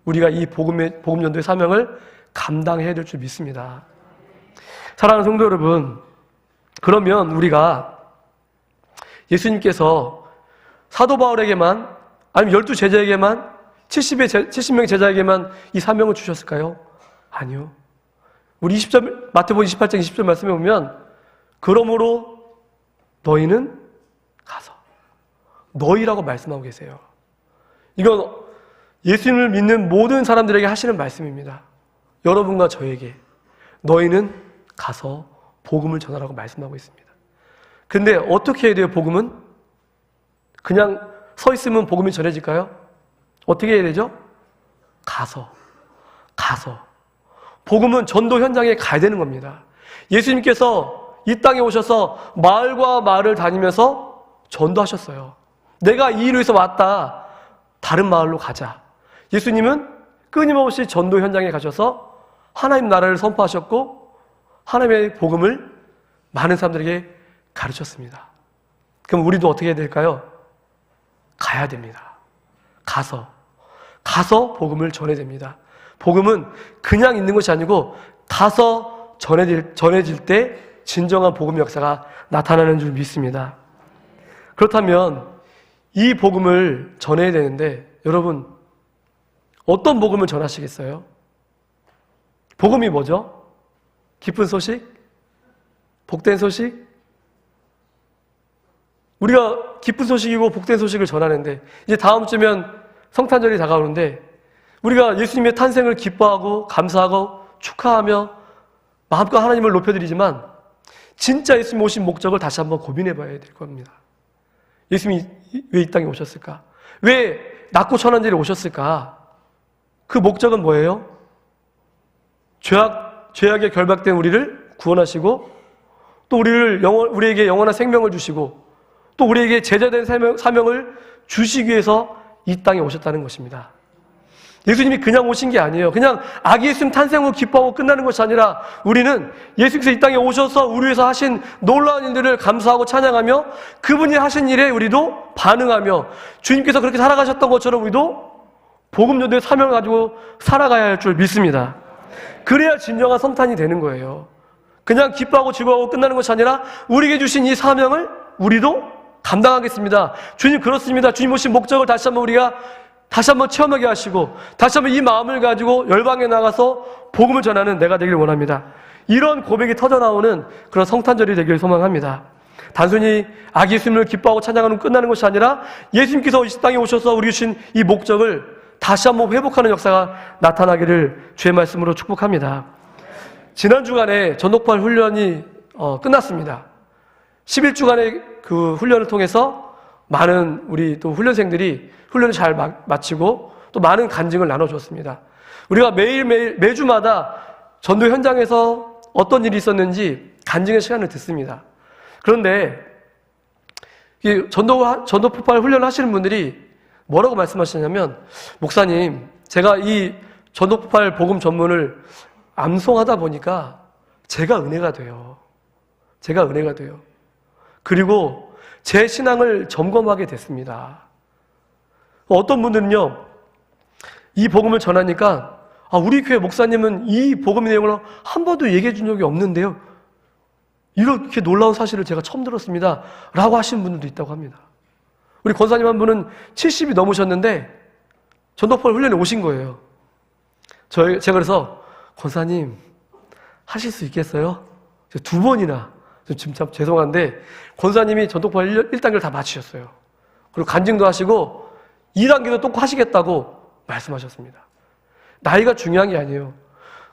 우리가 이 복음 전도의 사명을 감당해야 될 줄 믿습니다. 사랑하는 성도 여러분, 그러면 우리가 예수님께서 사도 바울에게만 아니면 12 제자에게만 70명의 제자에게만 이 사명을 주셨을까요? 아니요. 우리 20절 마태복음 28장 20절 말씀에 보면 그러므로 너희는 가서 너희라고 말씀하고 계세요. 이건 예수님을 믿는 모든 사람들에게 하시는 말씀입니다. 여러분과 저에게 너희는 가서 복음을 전하라고 말씀하고 있습니다. 근데 어떻게 해야 돼요, 복음은? 그냥 서 있으면 복음이 전해질까요? 어떻게 해야 되죠? 가서. 복음은 전도 현장에 가야 되는 겁니다. 예수님께서 이 땅에 오셔서 마을과 마을을 다니면서 전도하셨어요. 내가 이 일을 위해서 왔다. 다른 마을로 가자. 예수님은 끊임없이 전도 현장에 가셔서 하나님 나라를 선포하셨고 하나님의 복음을 많은 사람들에게 가르쳤습니다. 그럼 우리도 어떻게 해야 될까요? 가야 됩니다. 가서 복음을 전해야 됩니다. 복음은 그냥 있는 것이 아니고 가서 전해질 때 진정한 복음 역사가 나타나는 줄 믿습니다. 그렇다면 이 복음을 전해야 되는데 여러분 어떤 복음을 전하시겠어요? 복음이 뭐죠? 기쁜 소식? 복된 소식? 우리가 기쁜 소식이고 복된 소식을 전하는데 이제 다음 주면 성탄절이 다가오는데 우리가 예수님의 탄생을 기뻐하고 감사하고 축하하며 마음껏 하나님을 높여드리지만 진짜 예수님 오신 목적을 다시 한번 고민해 봐야 될 겁니다. 예수님이 왜 이 땅에 오셨을까? 왜 낮고 천한 데에 오셨을까? 그 목적은 뭐예요? 죄악에 결박된 우리를 구원하시고 또 우리에게 영원한 생명을 주시고 또 우리에게 제자된 사명을 주시기 위해서 이 땅에 오셨다는 것입니다. 예수님이 그냥 오신 게 아니에요. 그냥 아기 예수님 탄생 후 기뻐하고 끝나는 것이 아니라 우리는 예수님께서 이 땅에 오셔서 우리 위해서 하신 놀라운 일들을 감사하고 찬양하며 그분이 하신 일에 우리도 반응하며 주님께서 그렇게 살아가셨던 것처럼 우리도 복음 전도의 사명을 가지고 살아가야 할 줄 믿습니다. 그래야 진정한 성탄이 되는 거예요. 그냥 기뻐하고 즐거워하고 끝나는 것이 아니라 우리에게 주신 이 사명을 우리도 감당하겠습니다. 주님 그렇습니다. 주님 오신 목적을 다시 한번 체험하게 하시고 다시 한번 이 마음을 가지고 열방에 나가서 복음을 전하는 내가 되기를 원합니다. 이런 고백이 터져나오는 그런 성탄절이 되기를 소망합니다. 단순히 아기 예수님을 기뻐하고 찬양하는 끝나는 것이 아니라 예수님께서 이 땅에 오셔서 우리 주신 이 목적을 다시 한번 회복하는 역사가 나타나기를 주의 말씀으로 축복합니다. 지난 주간에 전독발 훈련이 끝났습니다. 11주간의 그 훈련을 통해서 많은 우리 또 훈련생들이 훈련을 잘 마치고 또 많은 간증을 나눠줬습니다. 우리가 매주마다 전도 현장에서 어떤 일이 있었는지 간증의 시간을 듣습니다. 그런데 전도 폭발 훈련을 하시는 분들이 뭐라고 말씀하시냐면 목사님 제가 이 전도 폭발 복음 전문을 암송하다 보니까 제가 은혜가 돼요. 그리고 제 신앙을 점검하게 됐습니다. 어떤 분들은요, 이 복음을 전하니까, 우리 교회 목사님은 이 복음의 내용을 한 번도 얘기해 준 적이 없는데요. 이렇게 놀라운 사실을 제가 처음 들었습니다. 라고 하시는 분들도 있다고 합니다. 우리 권사님 한 분은 70이 넘으셨는데, 전도폭발 훈련에 오신 거예요. 제가 그래서, 권사님, 하실 수 있겠어요? 2번이나, 지금 참 죄송한데, 권사님이 전도폭발 1단계를 다 마치셨어요. 그리고 간증도 하시고, 2단계도 또 하시겠다고 말씀하셨습니다. 나이가 중요한 게 아니에요.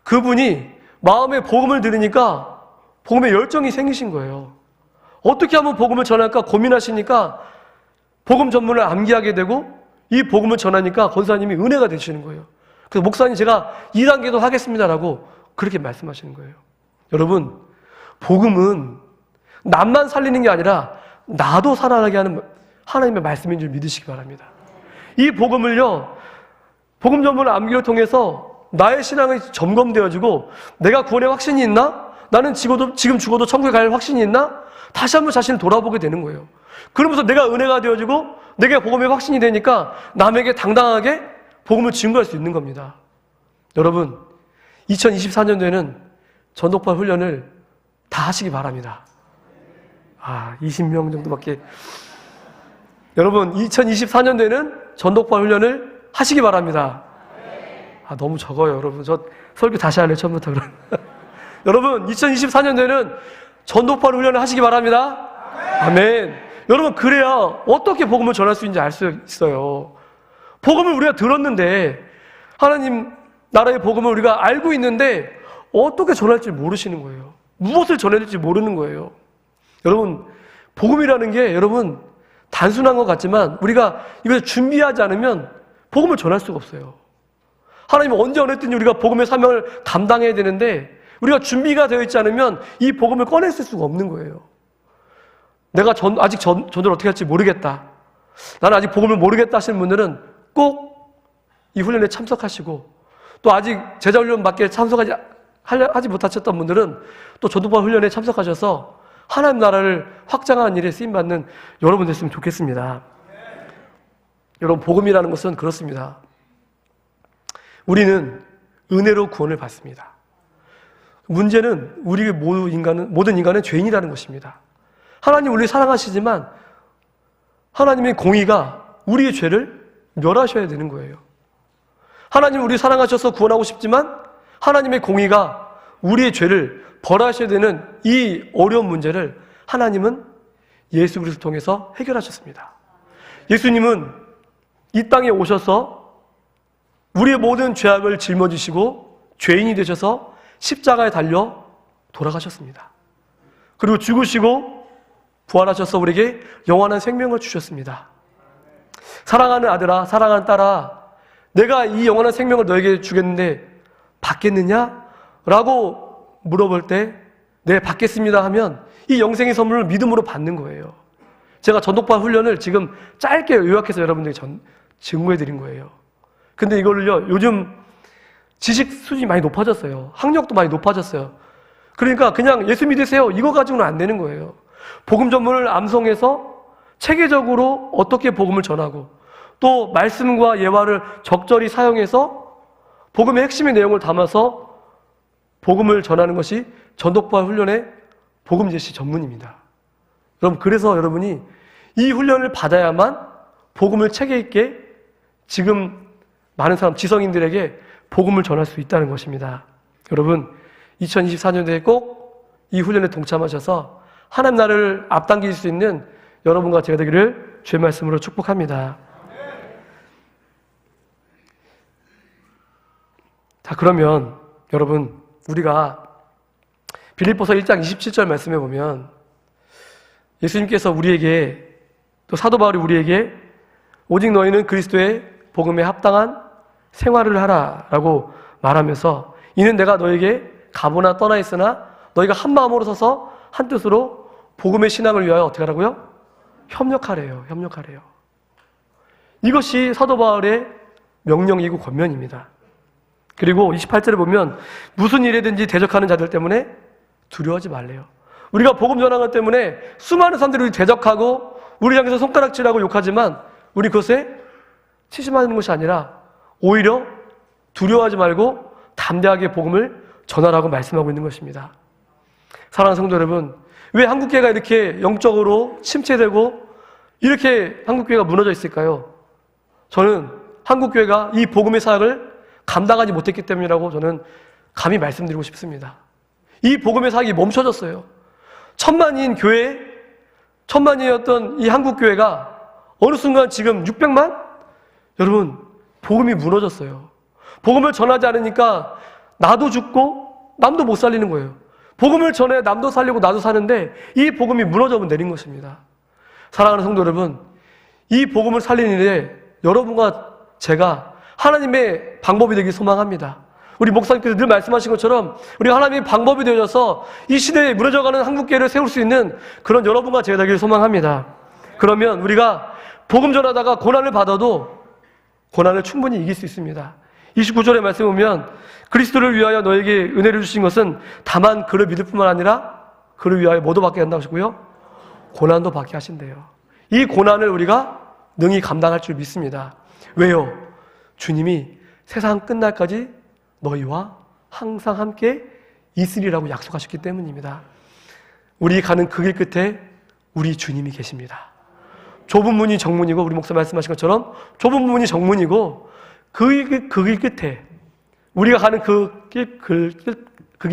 그분이 마음에 복음을 들으니까 복음에 열정이 생기신 거예요. 어떻게 하면 복음을 전할까 고민하시니까 복음 전문을 암기하게 되고 이 복음을 전하니까 권사님이 은혜가 되시는 거예요. 그래서 목사님 제가 2단계도 하겠습니다라고 그렇게 말씀하시는 거예요. 여러분, 복음은 남만 살리는 게 아니라 나도 살아나게 하는 하나님의 말씀인 줄 믿으시기 바랍니다. 이 복음을요, 복음 전문을 암기를 통해서 나의 신앙이 점검되어지고 내가 구원의 확신이 있나? 나는 지금 죽어도 천국에 갈 확신이 있나? 다시 한번 자신을 돌아보게 되는 거예요. 그러면서 내가 은혜가 되어지고 내가 복음의 확신이 되니까 남에게 당당하게 복음을 증거할 수 있는 겁니다. 여러분, 2024년도에는 전독발 훈련을 다 하시기 바랍니다. 20명 정도밖에. 여러분, 2024년도에는 전독발 훈련을 하시기 바랍니다. 너무 적어요, 여러분. 저 설교 다시 할래요, 처음부터. 여러분, 2024년도에는 전독발 훈련을 하시기 바랍니다. 아멘. 여러분, 그래야 어떻게 복음을 전할 수 있는지 알 수 있어요. 복음을 우리가 들었는데, 하나님 나라의 복음을 우리가 알고 있는데 어떻게 전할지 모르시는 거예요. 무엇을 전해야 될지 모르는 거예요. 여러분, 복음이라는 게 여러분 단순한 것 같지만 우리가 이걸 준비하지 않으면 복음을 전할 수가 없어요. 하나님은 언제 어느 때든지 우리가 복음의 사명을 감당해야 되는데 우리가 준비가 되어 있지 않으면 이 복음을 꺼냈을 수가 없는 거예요. 내가 아직 전도를 어떻게 할지 모르겠다, 나는 아직 복음을 모르겠다 하시는 분들은 꼭 이 훈련에 참석하시고, 또 아직 제자훈련밖에 하지 못하셨던 분들은 또 전도파 훈련에 참석하셔서 하나님 나라를 확장하는 일에 쓰임받는 여러분 됐으면 좋겠습니다. 여러분, 복음이라는 것은 그렇습니다. 우리는 은혜로 구원을 받습니다. 문제는 우리 모든 인간은 죄인이라는 것입니다. 하나님 우리를 사랑하시지만 하나님의 공의가 우리의 죄를 멸하셔야 되는 거예요. 하나님 우리 사랑하셔서 구원하고 싶지만 하나님의 공의가 우리의 죄를 벌하셔야 되는 이 어려운 문제를 하나님은 예수 그리스도를 통해서 해결하셨습니다. 예수님은 이 땅에 오셔서 우리의 모든 죄악을 짊어지시고 죄인이 되셔서 십자가에 달려 돌아가셨습니다. 그리고 죽으시고 부활하셔서 우리에게 영원한 생명을 주셨습니다. 사랑하는 아들아, 사랑하는 딸아, 내가 이 영원한 생명을 너에게 주겠는데 받겠느냐? 라고 물어볼 때 네, 받겠습니다 하면 이 영생의 선물을 믿음으로 받는 거예요. 제가 전도파 훈련을 지금 짧게 요약해서 여러분들에게 증거해 드린 거예요. 근데 이거를요, 요즘 지식 수준이 많이 높아졌어요. 학력도 많이 높아졌어요. 그러니까 그냥 예수 믿으세요, 이거 가지고는 안 되는 거예요. 복음 전문을 암송해서 체계적으로 어떻게 복음을 전하고, 또 말씀과 예화를 적절히 사용해서 복음의 핵심의 내용을 담아서 복음을 전하는 것이 전도파 훈련의 복음 제시 전문입니다. 여러분, 그래서 여러분이 이 훈련을 받아야만 복음을 체계 있게 지금 많은 사람, 지성인들에게 복음을 전할 수 있다는 것입니다. 여러분, 2024년도에 꼭 이 훈련에 동참하셔서 하나님 나라를 앞당길 수 있는 여러분과 제가 되기를 주의 말씀으로 축복합니다. 자, 그러면 여러분, 우리가 빌립보서 1장 27절 말씀에 보면 예수님께서 우리에게, 또 사도 바울이 우리에게 오직 너희는 그리스도의 복음에 합당한 생활을 하라 라고 말하면서, 이는 내가 너에게 가보나 떠나 있으나 너희가 한 마음으로 서서 한 뜻으로 복음의 신앙을 위하여 어떻게 하라고요? 협력하래요. 협력하래요. 이것이 사도 바울의 명령이고 권면입니다. 그리고 28절에 보면 무슨 일에든지 대적하는 자들 때문에 두려워하지 말래요. 우리가 복음 전하는 것 때문에 수많은 사람들이 우리 대적하고 우리 향해서 손가락질하고 욕하지만 우리 그것에 치심하는 것이 아니라 오히려 두려워하지 말고 담대하게 복음을 전하라고 말씀하고 있는 것입니다. 사랑하는 성도 여러분, 왜 한국교회가 이렇게 영적으로 침체되고 이렇게 한국교회가 무너져 있을까요? 저는 한국교회가 이 복음의 사역을 감당하지 못했기 때문이라고 저는 감히 말씀드리고 싶습니다. 이 복음의 사역이 멈춰졌어요. 천만인 교회, 천만이었던 이 한국교회가 어느 순간 지금 600만? 여러분, 복음이 무너졌어요. 복음을 전하지 않으니까 나도 죽고 남도 못 살리는 거예요. 복음을 전해 남도 살리고 나도 사는데 이 복음이 무너져면 내린 것입니다. 사랑하는 성도 여러분, 이 복음을 살리는 일에 여러분과 제가 하나님의 방법이 되길 소망합니다. 우리 목사님께서 늘 말씀하신 것처럼 우리가 하나님의 방법이 되어서 이 시대에 무너져가는 한국교회를 세울 수 있는 그런 여러분과 제가 되길 소망합니다. 그러면 우리가 복음 전하다가 고난을 받아도 고난을 충분히 이길 수 있습니다. 29절의 말씀 보면 그리스도를 위하여 너에게 은혜를 주신 것은 다만 그를 믿을 뿐만 아니라 그를 위하여 뭐도 받게 한다고 하시고요? 고난도 받게 하신대요. 이 고난을 우리가 능히 감당할 줄 믿습니다. 왜요? 주님이 세상 끝날까지 너희와 항상 함께 있으리라고 약속하셨기 때문입니다. 우리 가는 그 길 끝에 우리 주님이 계십니다. 좁은 문이 정문이고, 우리 목사 말씀하신 것처럼 좁은 문이 정문이고, 그 길 끝에, 우리가 가는 그 길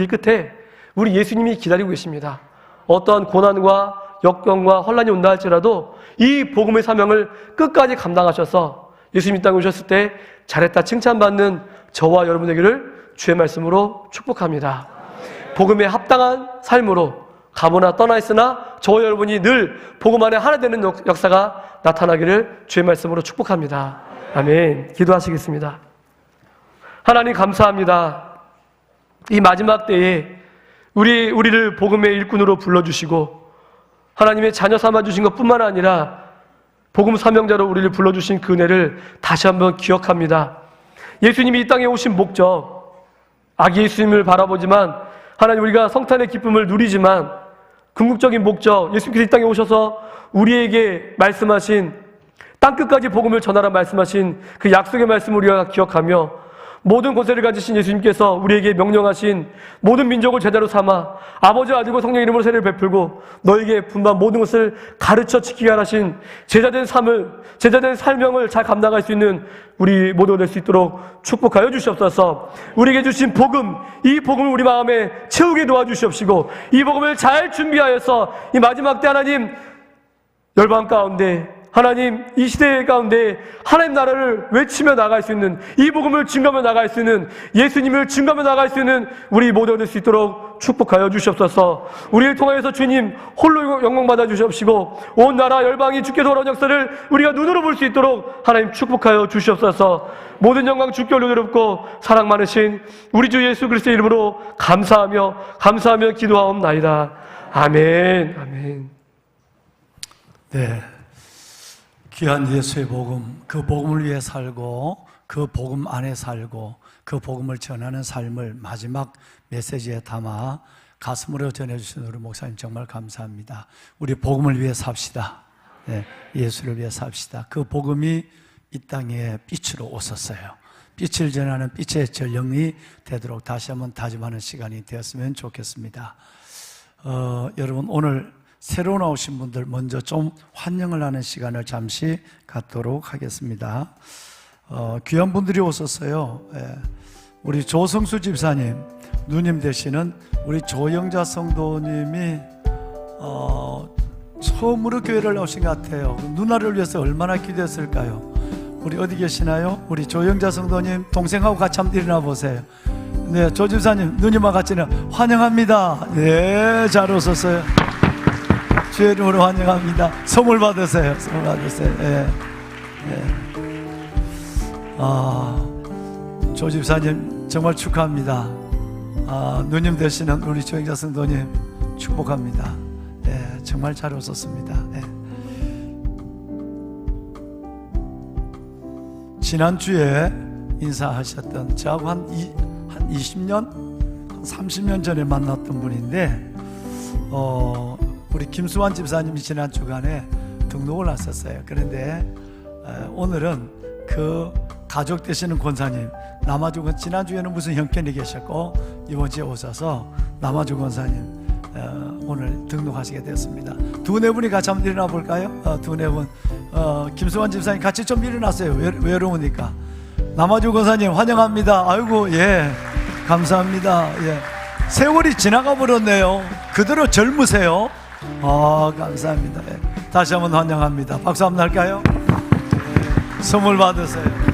끝에 우리 예수님이 기다리고 계십니다. 어떠한 고난과 역경과 혼란이 온다 할지라도 이 복음의 사명을 끝까지 감당하셔서 예수님이 이 땅에 오셨을 때 잘했다 칭찬받는 저와 여러분 되기를 주의 말씀으로 축복합니다. 복음에 합당한 삶으로 가보나 떠나 있으나 저와 여러분이 늘 복음 안에 하나 되는 역사가 나타나기를 주의 말씀으로 축복합니다. 아멘. 기도하시겠습니다. 하나님 감사합니다. 이 마지막 때에 우리를 복음의 일꾼으로 불러주시고 하나님의 자녀 삼아주신 것뿐만 아니라 복음 사명자로 우리를 불러주신 그 은혜를 다시 한번 기억합니다. 예수님이 이 땅에 오신 목적, 아기 예수님을 바라보지만 하나님 우리가 성탄의 기쁨을 누리지만 궁극적인 목적, 예수님께서 이 땅에 오셔서 우리에게 말씀하신 땅끝까지 복음을 전하라 말씀하신 그 약속의 말씀을 우리가 기억하며 모든 권세를 가지신 예수님께서 우리에게 명령하신 모든 민족을 제자로 삼아 아버지 아들과 성령 이름으로 세례를 베풀고 너에게 분반 모든 것을 가르쳐 지키게 하신 제자된 삶을 잘 감당할 수 있는 우리 모두가 될 수 있도록 축복하여 주시옵소서. 우리에게 주신 복음, 이 복음을 우리 마음에 채우게 도와주시옵시고 이 복음을 잘 준비하여서 이 마지막 때 하나님 열방 가운데 하나님 이 시대 가운데 하나님 나라를 외치며 나갈 수 있는 이 복음을 증거하며 나갈 수 있는 예수님을 증거하며 나갈 수 있는 우리 모두가 될 수 있도록 축복하여 주시옵소서. 우리를 통하여서 주님 홀로 영광 받아 주시옵시고 온 나라 열방이 주께 돌아온 역사를 우리가 눈으로 볼 수 있도록 하나님 축복하여 주시옵소서. 모든 영광 주께 올려드렸고 사랑 많으신 우리 주 예수 그리스도의 이름으로 감사하며 기도하옵나이다. 아멘. 아멘. 네. 귀한 예수의 복음, 그 복음을 위해 살고 그 복음 안에 살고 그 복음을 전하는 삶을 마지막 메시지에 담아 가슴으로 전해주신 우리 목사님 정말 감사합니다. 우리 복음을 위해 삽시다. 네, 예수를 위해 삽시다. 그 복음이 이 땅에 빛으로 오셨어요. 빛을 전하는 빛의 전령이 되도록 다시 한번 다짐하는 시간이 되었으면 좋겠습니다. 여러분 오늘 새로 나오신 분들 먼저 좀 환영을 하는 시간을 잠시 갖도록 하겠습니다. 귀한 분들이 오셨어요. 우리 조성수 집사님, 누님 되시는 우리 조영자 성도님이 처음으로 교회를 나오신 것 같아요. 누나를 위해서 얼마나 기도했을까요? 우리 어디 계시나요? 우리 조영자 성도님 동생하고 같이 한번 일어나 보세요. 네, 조 집사님 누님과 같이는 환영합니다. 네, 잘 오셨어요. 주의 이름으로 환영합니다. 선물 받으세요. 선물 받으세요. 예. 예. 조 집사님 정말 축하합니다. 누님 되시는 우리 조영자 성도님 축복합니다. 예, 정말 잘 오셨습니다. 예. 지난주에 인사하셨던 저하고 한 20년, 한 30년 전에 만났던 분인데 우리 김수환 집사님이 지난 주간에 등록을 하셨어요. 그런데 오늘은 그 가족 되시는 권사님 남아주 지난주에는 무슨 형편이 계셨고 이번 주에 오셔서 남아주 권사님 오늘 등록하시게 되었습니다. 두네 분이 같이 한번 일어나 볼까요? 두네 분. 김수환 집사님 같이 좀 일어나세요. 외로우니까. 남아주 권사님 환영합니다. 아이고 예 감사합니다. 예. 세월이 지나가 버렸네요. 그대로 젊으세요. 감사합니다. 예. 다시 한번 환영합니다. 박수 한번 할까요? 예. 선물 받으세요.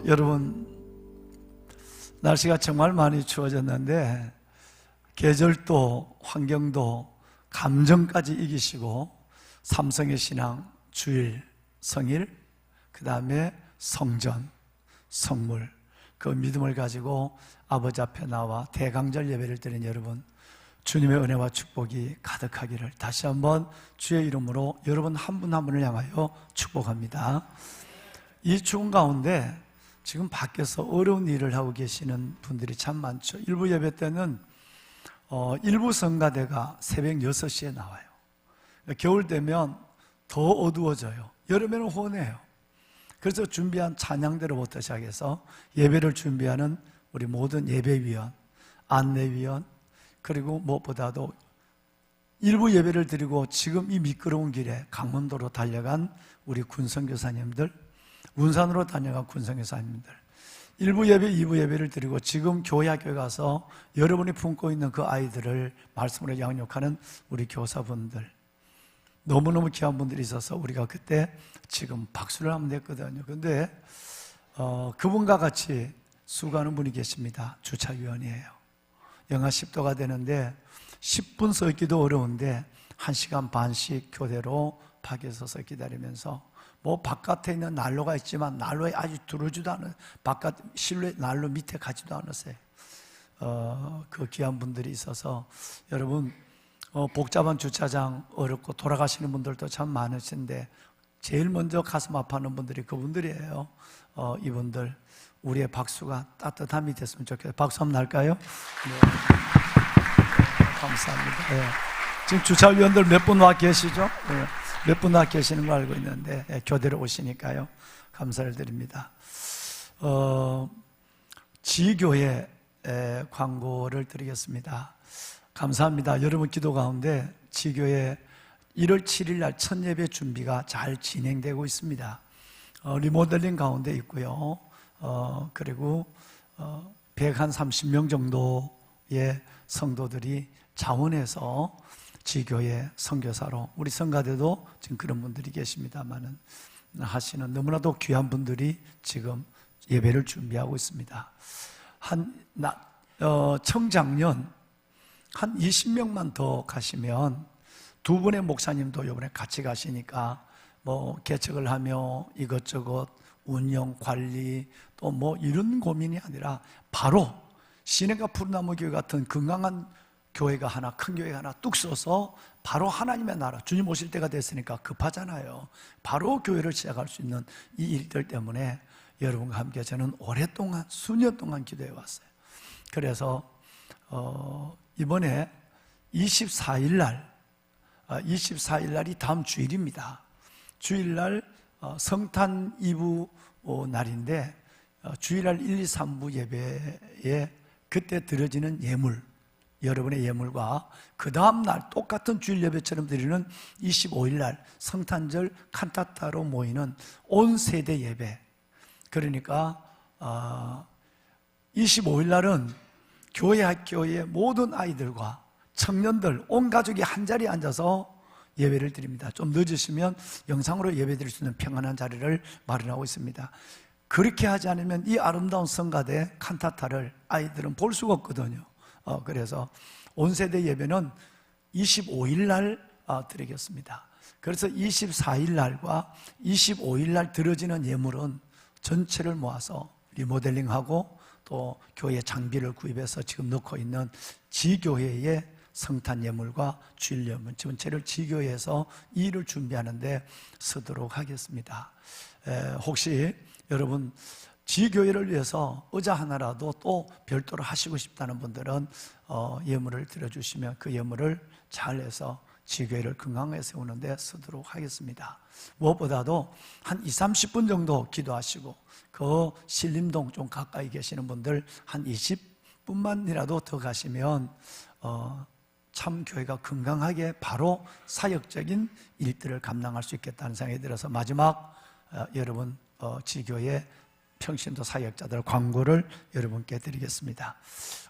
여러분 날씨가 정말 많이 추워졌는데 계절도 환경도 감정까지 이기시고 삼성의 신앙 주일 성일 그 다음에 성전 성물 그 믿음을 가지고 아버지 앞에 나와 대강절 예배를 드린 여러분 주님의 은혜와 축복이 가득하기를 다시 한번 주의 이름으로 여러분 한 분 한 분을 향하여 축복합니다. 이 추운 가운데 지금 밖에서 어려운 일을 하고 계시는 분들이 참 많죠. 일부 예배 때는 일부 성가대가 새벽 6시에 나와요. 겨울 되면 더 어두워져요. 여름에는 혼해요. 그래서 준비한 찬양대로부터 시작해서 예배를 준비하는 우리 모든 예배위원, 안내위원 그리고 무엇보다도 일부 예배를 드리고 지금 이 미끄러운 길에 강원도로 달려간 우리 군선교사님들 운산으로 다녀간 군선교사님들 1부 예배, 2부 예배를 드리고 지금 교회 학교에 가서 여러분이 품고 있는 그 아이들을 말씀으로 양육하는 우리 교사분들 너무너무 귀한 분들이 있어서 우리가 그때 지금 박수를 한번 냈거든요. 근데 그분과 같이 수고하는 분이 계십니다. 주차위원이에요. 영하 10도가 되는데 10분 서 있기도 어려운데 1시간 반씩 교대로 밖에 서서 기다리면서 뭐 바깥에 있는 난로가 있지만 난로에 아주 들어오지도 않아요. 바깥 실내 난로 밑에 가지도 않으세요. 그 귀한 분들이 있어서 여러분 복잡한 주차장 어렵고 돌아가시는 분들도 참 많으신데 제일 먼저 가슴 아파하는 분들이 그분들이에요. 이분들 우리의 박수가 따뜻함이 됐으면 좋겠어요. 박수 한번 날까요? 네. 감사합니다. 네. 지금 주차위원들 몇 분 와 계시죠? 네. 몇 분 와 계시는 거 알고 있는데 교대로 오시니까요. 감사를 드립니다. 지교회 광고를 드리겠습니다. 감사합니다. 여러분 기도 가운데 지교회 1월 7일 날 첫 예배 준비가 잘 진행되고 있습니다. 리모델링 가운데 있고요. 그리고 130명 정도의 성도들이 자원해서 지교회 선교사로 우리 성가대도 지금 그런 분들이 계십니다만은 하시는 너무나도 귀한 분들이 지금 예배를 준비하고 있습니다. 청작년 한 20명만 더 가시면 두 분의 목사님도 이번에 같이 가시니까 뭐 개척을 하며 이것저것 운영, 관리 또 뭐 이런 고민이 아니라 바로 시내가 푸른나무 교회 같은 건강한 교회가 하나, 큰 교회가 하나 뚝 서서 바로 하나님의 나라, 주님 오실 때가 됐으니까 급하잖아요. 바로 교회를 시작할 수 있는 이 일들 때문에 여러분과 함께 저는 오랫동안 수년 동안 기도해 왔어요. 그래서 이번에 24일 날이 다음 주일입니다. 주일날 성탄 이브 날인데 주일날 1, 2, 3부 예배에 그때 드려지는 예물, 여러분의 예물과 그 다음 날 똑같은 주일 예배처럼 드리는 25일 날 성탄절 칸타타로 모이는 온 세대 예배. 그러니까 25일 날은 교회 학교의 모든 아이들과 청년들 온 가족이 한자리에 앉아서 예배를 드립니다. 좀 늦으시면 영상으로 예배 드릴 수 있는 평안한 자리를 마련하고 있습니다. 그렇게 하지 않으면 이 아름다운 성가대 칸타타를 아이들은 볼 수가 없거든요. 그래서 온 세대 예배는 25일 날 드리겠습니다. 그래서 24일 날과 25일 날 드려지는 예물은 전체를 모아서 리모델링하고 또 교회 장비를 구입해서 지금 넣고 있는 지교회의 성탄 예물과 주일 예물 전체를 지교회에서 이 일을 준비하는데 쓰도록 하겠습니다. 혹시 여러분 지교회를 위해서 의자 하나라도 또 별도로 하시고 싶다는 분들은 예물을 드려주시면 그 예물을 잘 해서 지교회를 건강하게 세우는 데 쓰도록 하겠습니다. 무엇보다도 한 20-30분 정도 기도하시고 그 신림동 좀 가까이 계시는 분들 한 20분만이라도 더 가시면 참 교회가 건강하게 바로 사역적인 일들을 감당할 수 있겠다는 생각이 들어서 마지막 여러분 지교회 평신도 사역자들 광고를 여러분께 드리겠습니다.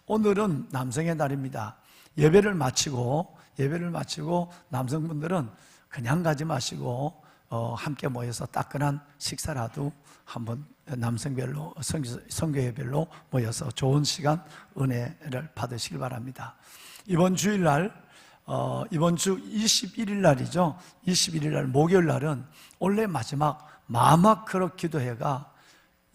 오늘은 남성의 날입니다. 예배를 마치고 남성분들은 그냥 가지 마시고 함께 모여서 따끈한 식사라도 한번 남성별로 선교회별로 모여서 좋은 시간 은혜를 받으시길 바랍니다. 이번 주일날 이번 주 21일 날이죠. 21일 날 목요일 날은 원래 마지막 마마크로 기도회가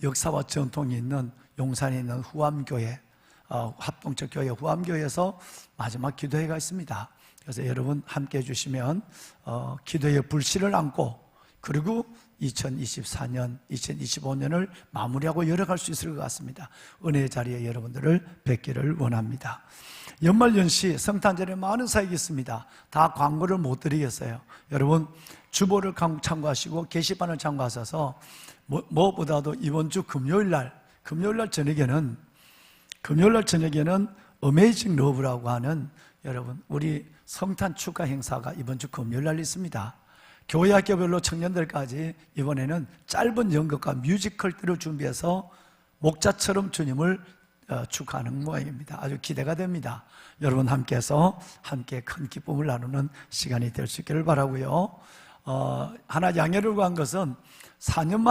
역사와 전통이 있는 용산에 있는 후암교회 합동적 교회 후암교회에서 마지막 기도회가 있습니다. 그래서 여러분 함께 해주시면 기도의 불씨를 안고 그리고 2024년, 2025년을 마무리하고 열어갈 수 있을 것 같습니다. 은혜의 자리에 여러분들을 뵙기를 원합니다. 연말연시 성탄절에 많은 사역이 있습니다. 다 광고를 못 드리겠어요. 여러분 주보를 참고하시고 게시판을 참고하셔서 무엇보다도 이번 주 금요일날 저녁에는 어메이징 러브라고 하는 여러분 우리 성탄 축하 행사가 이번 주 금요일날 있습니다. 교회 학교별로 청년들까지 이번에는 짧은 연극과 뮤지컬들을 준비해서 목자처럼 주님을 축하하는 모양입니다. 아주 기대가 됩니다. 여러분 함께해서 함께 큰 기쁨을 나누는 시간이 될 수 있기를 바라고요. 하나 양해를 구한 것은 4년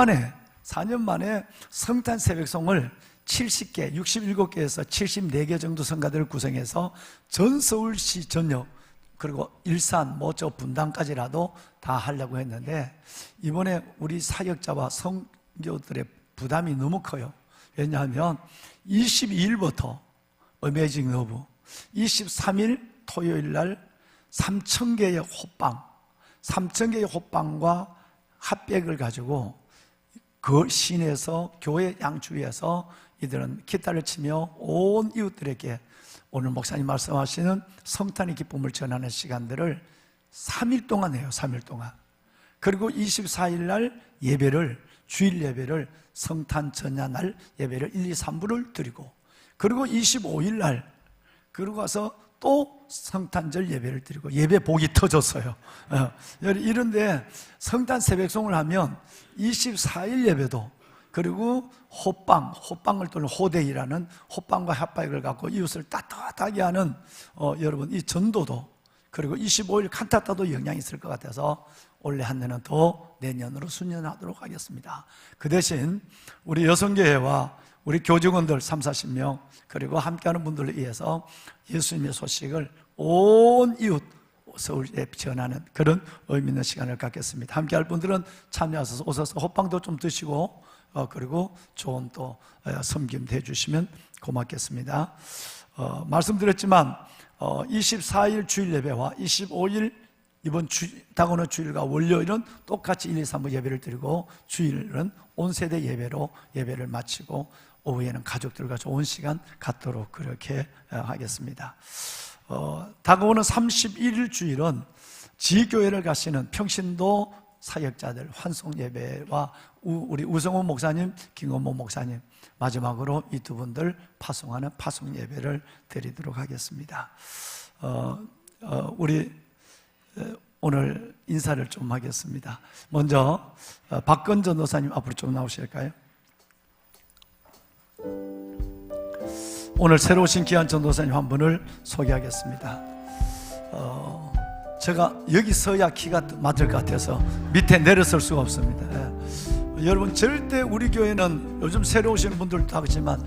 만에 성탄 새벽송을 70개, 67개에서 74개 정도 성가대를 구성해서 전 서울시 전역, 그리고 일산, 저 분당까지라도 다 하려고 했는데, 이번에 우리 사역자와 성교들의 부담이 너무 커요. 왜냐하면 22일부터 어메이징 러브, 23일 토요일 날 3,000개의 호빵과 핫백을 가지고 그 시내에서 교회 양주위에서 이들은 기타를 치며 온 이웃들에게 오늘 목사님 말씀하시는 성탄의 기쁨을 전하는 시간들을 3일 동안 해요. 3일 동안. 그리고 24일 날 예배를, 주일 예배를, 성탄 전야날 예배를 1, 2, 3부를 드리고, 그리고 25일 날 그러고 가서 또 성탄절 예배를 드리고, 예배 복이 터졌어요. 이런데 성탄 새벽송을 하면 24일 예배도, 그리고 호빵을 또는 호데이라는 호빵과 핫바이크를 갖고 이웃을 따뜻하게 하는 여러분 이 전도도, 그리고 25일 칸타타도 영향이 있을 것 같아서 올해 한 해는 더 내년으로 순년하도록 하겠습니다. 그 대신 우리 여성교회와 우리 교직원들 30-40명, 그리고 함께하는 분들을 위해서 예수님의 소식을 온 이웃 서울에 전하는 그런 의미 있는 시간을 갖겠습니다. 함께할 분들은 참여하셔서 오셔서 호빵도 좀 드시고, 그리고 좋은 또 섬김도 해주시면 고맙겠습니다. 말씀드렸지만 24일 주일 예배와 25일 이번 다가오는 주일과 월요일은 똑같이 1, 2, 3부 예배를 드리고, 주일은 온 세대 예배로 예배를 마치고 오후에는 가족들과 좋은 시간 갖도록 그렇게 하겠습니다. 다가오는 31일 주일은 지교회를 가시는 평신도 사역자들 환송 예배와 우리 우성훈 목사님, 김건모 목사님, 마지막으로 이 두 분들 파송하는 파송 예배를 드리도록 하겠습니다. 우리 오늘 인사를 좀 하겠습니다. 먼저 박건 전도사님 앞으로 좀 나오실까요? 오늘 새로 오신 귀한 전도사님 한 분을 소개하겠습니다. 제가 여기 서야 키가 맞을 것 같아서 밑에 내려설 수가 없습니다. 여러분 절대 우리 교회는 요즘 새로 오시는 분들도 하겠지만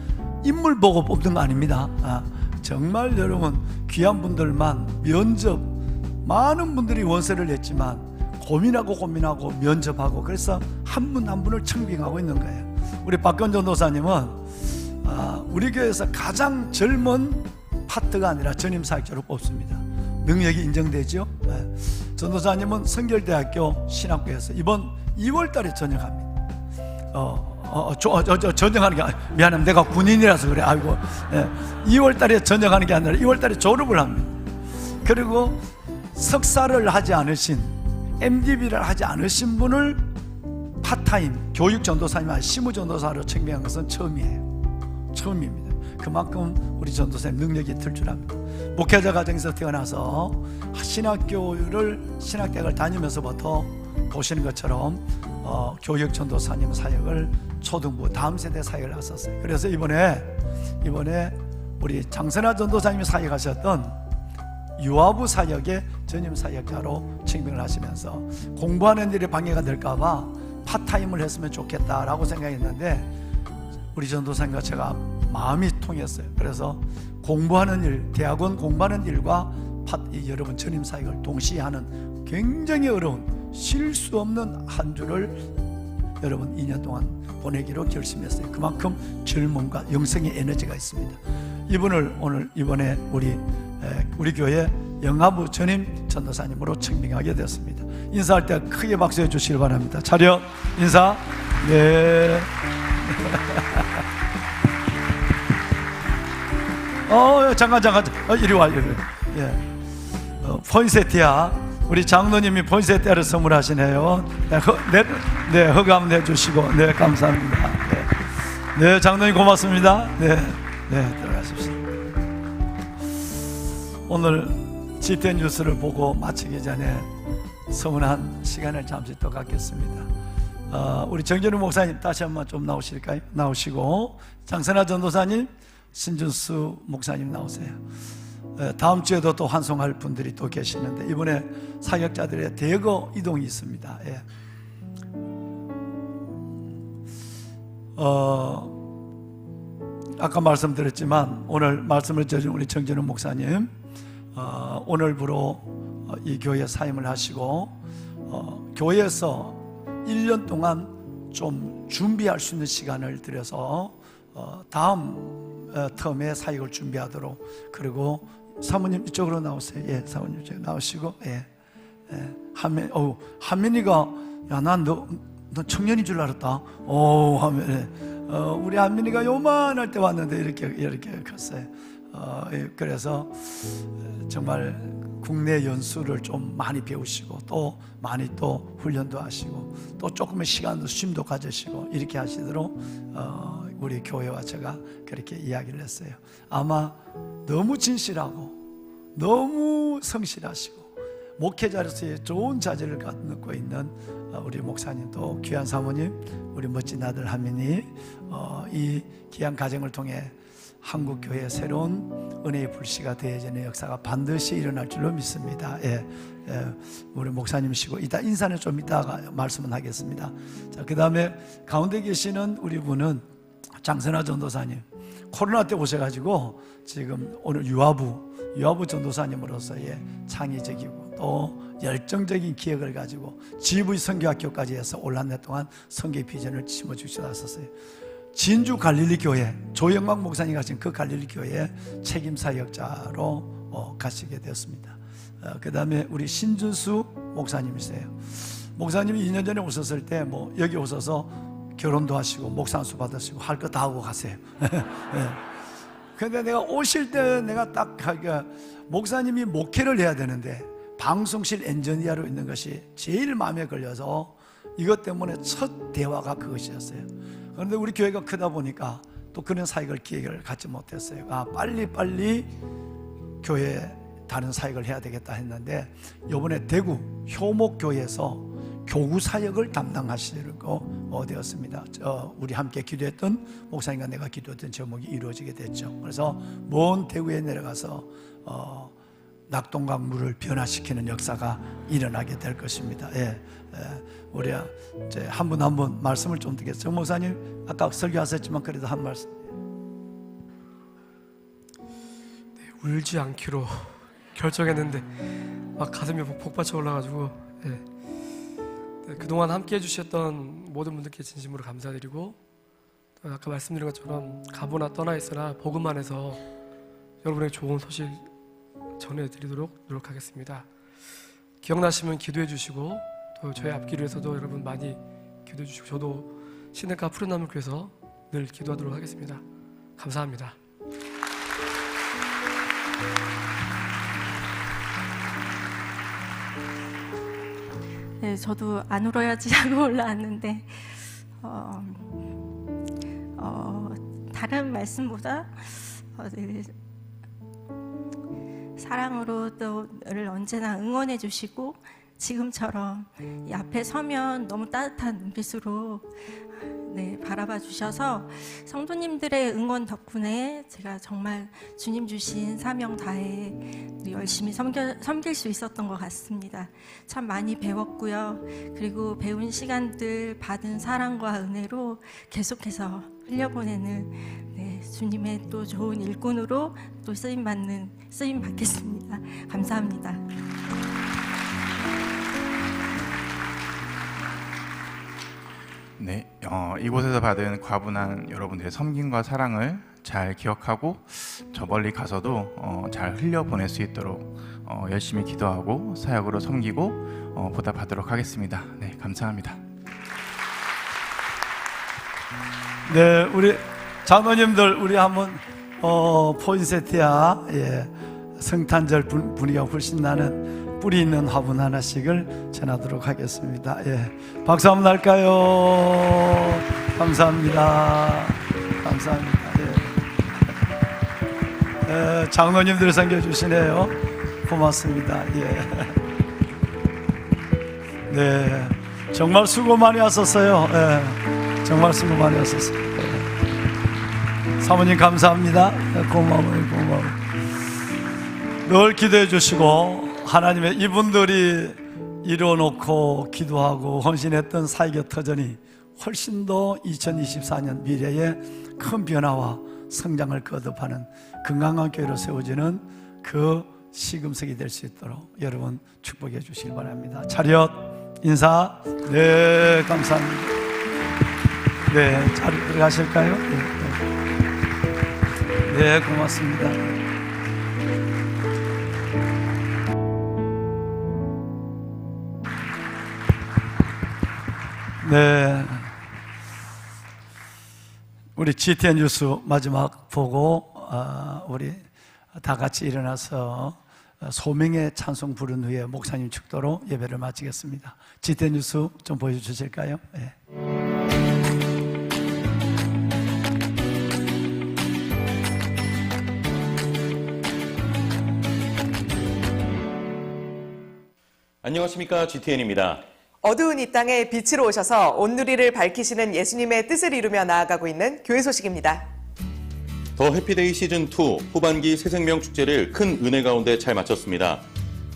인물 보고 뽑는 거 아닙니다. 정말 여러분 귀한 분들만 면접, 많은 분들이 원서를 냈지만 고민하고 면접하고, 그래서 한 분 한 분을 청빙하고 있는 거예요. 우리 박건 전도사님은 우리 교회에서 가장 젊은 파트가 아니라 전임 사역자로 뽑습니다. 능력이 인정되죠. 전도사님은 성결대학교 신학부에서 이번 2월 달에 전역합니다. 전역하는 게 미안합니다. 내가 군인이라서 그래. 2월 달에 전역하는 게 아니라 2월 달에 졸업을 합니다. 그리고 석사를 하지 않으신, MDB를 하지 않으신 분을 파타임 교육 전도사님, 시무 전도사로 청빙한 것은 처음입니다. 그만큼 우리 전도사님 능력이 있을 줄 압니다. 목회자 가정에서 태어나서 신학대학을 다니면서부터 보시는 것처럼 교육 전도사님 사역을 초등부 다음 세대 사역을 하셨어요. 그래서 이번에 우리 장선아 전도사님이 사역하셨던 유아부 사역의 전임 사역자로 청빙을 하시면서 공부하는 일에 방해가 될까봐 파타임을 했으면 좋겠다라고 생각했는데, 우리 전도사님과 제가 마음이 통했어요. 그래서 공부하는 일, 대학원 공부하는 일과 여러분 전임 사역을 동시에 하는 굉장히 어려운, 쉴 수 없는 한 주를 여러분 2년 동안 보내기로 결심했어요. 그만큼 젊음과 영성의 에너지가 있습니다. 이분을 이번에 우리 교회 영화부 전임 전도사님으로 청빙하게 되었습니다. 인사할 때 크게 박수해 주시길 바랍니다. 차렷 인사. 네. 잠깐 이리 와. 예. 포인세티아 우리 장로님이 포인세티아를 선물하시네요. 네, 허감 내주시고, 네, 감사합니다. 네, 장로님 고맙습니다. 네, 들어가십시오. 오늘 GTN 뉴스를 보고 마치기 전에 서운한 시간을 잠시 또 갖겠습니다. 우리 정전우 목사님 다시 한번 좀 나오실까요? 나오시고, 장선아 전도사님 신준수 목사님 나오세요. 다음 주에도 또 환송할 분들이 또 계시는데 이번에 사역자들의 대거 이동이 있습니다. 예. 아까 말씀드렸지만 오늘 말씀을 주신 우리 정진우 목사님 오늘부로 이 교회 사임을 하시고 교회에서 1년 동안 좀 준비할 수 있는 시간을 들여서 다음 텀에 사역을 준비하도록, 그리고 사모님 이쪽으로 나오세요. 예, 사모님 이쪽 나오시고, 예, 예. 한민이가 야, 너 청년인 줄 알았다. 오, 하면 우리 한민이가 요만할 때 왔는데 이렇게 컸어요. 예, 그래서 정말 국내 연수를 좀 많이 배우시고 또 많이 또 훈련도 하시고 또 조금의 시간도 쉼도 가지시고 이렇게 하시도록 우리 교회와 제가 그렇게 이야기를 했어요. 아마 너무 진실하고 너무 성실하시고 목회자로서의 좋은 자질을 갖고 있는 우리 목사님도 귀한 사모님, 우리 멋진 아들 하민이 이 귀한 가정을 통해 한국교회의 새로운 은혜의 불씨가 되어지는 역사가 반드시 일어날 줄로 믿습니다. 예, 우리 목사님이시고 이따 인사는 좀 이따가 말씀은 하겠습니다. 자, 그 다음에 가운데 계시는 우리 분은 장선아 전도사님, 코로나 때 오셔가지고 지금 오늘 유아부 전도사님으로서의 창의적이고 또 열정적인 기획을 가지고 GV 선교학교까지 해서 올 한 해 동안 선교의 비전을 심어주셨었어요. 진주 갈릴리 교회 조영광 목사님 가신 그 갈릴리 교회 책임 사역자로 가시게 되었습니다. 그 다음에 우리 신준수 목사님이세요. 목사님이 2년 전에 오셨을 때 뭐 여기 오셔서 결혼도 하시고 목상수 받으시고 할 거 다 하고 가세요. 근데 내가 오실 때 내가 딱 목사님이 목회를 해야 되는데 방송실 엔지니어로 있는 것이 제일 마음에 걸려서 이것 때문에 첫 대화가 그것이었어요. 그런데 우리 교회가 크다 보니까 또 그런 사역을 기획을 갖지 못했어요. 빨리 교회에 다른 사역을 해야 되겠다 했는데 이번에 대구 효목교회에서 교구 사역을 담당하시고 되었습니다. 우리 함께 기도했던 목사님과 내가 기도했던 제목이 이루어지게 됐죠. 그래서 먼 대구에 내려가서 낙동강 물을 변화시키는 역사가 일어나게 될 것입니다. 예, 우리 이제 한 분 한 분 말씀을 좀 드리겠습니다. 정 목사님 아까 설교하셨지만 그래도 한 말씀. 네, 울지 않기로 결정했는데 막 가슴이 복받쳐 올라가지고 그동안 함께 해주셨던 모든 분들께 진심으로 감사드리고 또 아까 말씀드린 것처럼 가보나 떠나 있으나 복음만 해서 여러분에게 좋은 소식 전해드리도록 노력하겠습니다. 기억나시면 기도해 주시고 또 저희 앞길을 위해서도 여러분 많이 기도해 주시고 저도 신대가 푸른 나무를 위해서 늘 기도하도록 하겠습니다. 감사합니다. 네, 저도 안 울어야지 하고 올라왔는데 다른 말씀보다 사랑으로 또 늘 언제나 응원해 주시고 지금처럼 이 앞에 서면 너무 따뜻한 눈빛으로 바라봐 주셔서 성도님들의 응원 덕분에 제가 정말 주님 주신 사명 다해 열심히 섬길 수 있었던 것 같습니다. 참 많이 배웠고요. 그리고 배운 시간들 받은 사랑과 은혜로 계속해서 흘려보내는 주님의 또 좋은 일꾼으로 또 쓰임 받겠습니다. 감사합니다. 네, 이곳에서 받은 과분한 여러분들의 섬김과 사랑을 잘 기억하고 저 멀리 가서도 잘 흘려보낼 수 있도록 열심히 기도하고 사역으로 섬기고 보답하도록 하겠습니다. 네, 감사합니다. 네, 우리 장로님들 우리 한번 포인세트야 성탄절 분위기가 훨씬 나는 뿌리 있는 화분 하나씩을 전하도록 하겠습니다. 박수 한번 할까요? 감사합니다. 감사합니다. 장로님들 섬겨주시네요. 고맙습니다. 네, 정말 수고 많이 하셨어요. 정말 수고 많이 하셨어요. 사모님 감사합니다. 고마워요, 고마워요. 늘 기도해 주시고 하나님의 이분들이 이뤄놓고 기도하고 헌신했던 사역의 터전이 훨씬 더 2024년 미래에 큰 변화와 성장을 거듭하는 건강한 교회로 세워지는 그 시금석이 될 수 있도록 여러분 축복해 주시길 바랍니다. 차렷 인사. 네, 감사합니다. 네, 자리 들어가실까요? 네, 네. 네, 고맙습니다. 네, 우리 GTN 뉴스 마지막 보고 우리 다 같이 일어나서 소명의 찬송 부른 후에 목사님 축도로 예배를 마치겠습니다. GTN 뉴스 좀 보여주실까요? 네. 안녕하십니까, GTN입니다. 어두운 이 땅에 빛으로 오셔서 온누리를 밝히시는 예수님의 뜻을 이루며 나아가고 있는 교회 소식입니다. 더 해피데이 시즌2 후반기 새생명 축제를 큰 은혜 가운데 잘 마쳤습니다.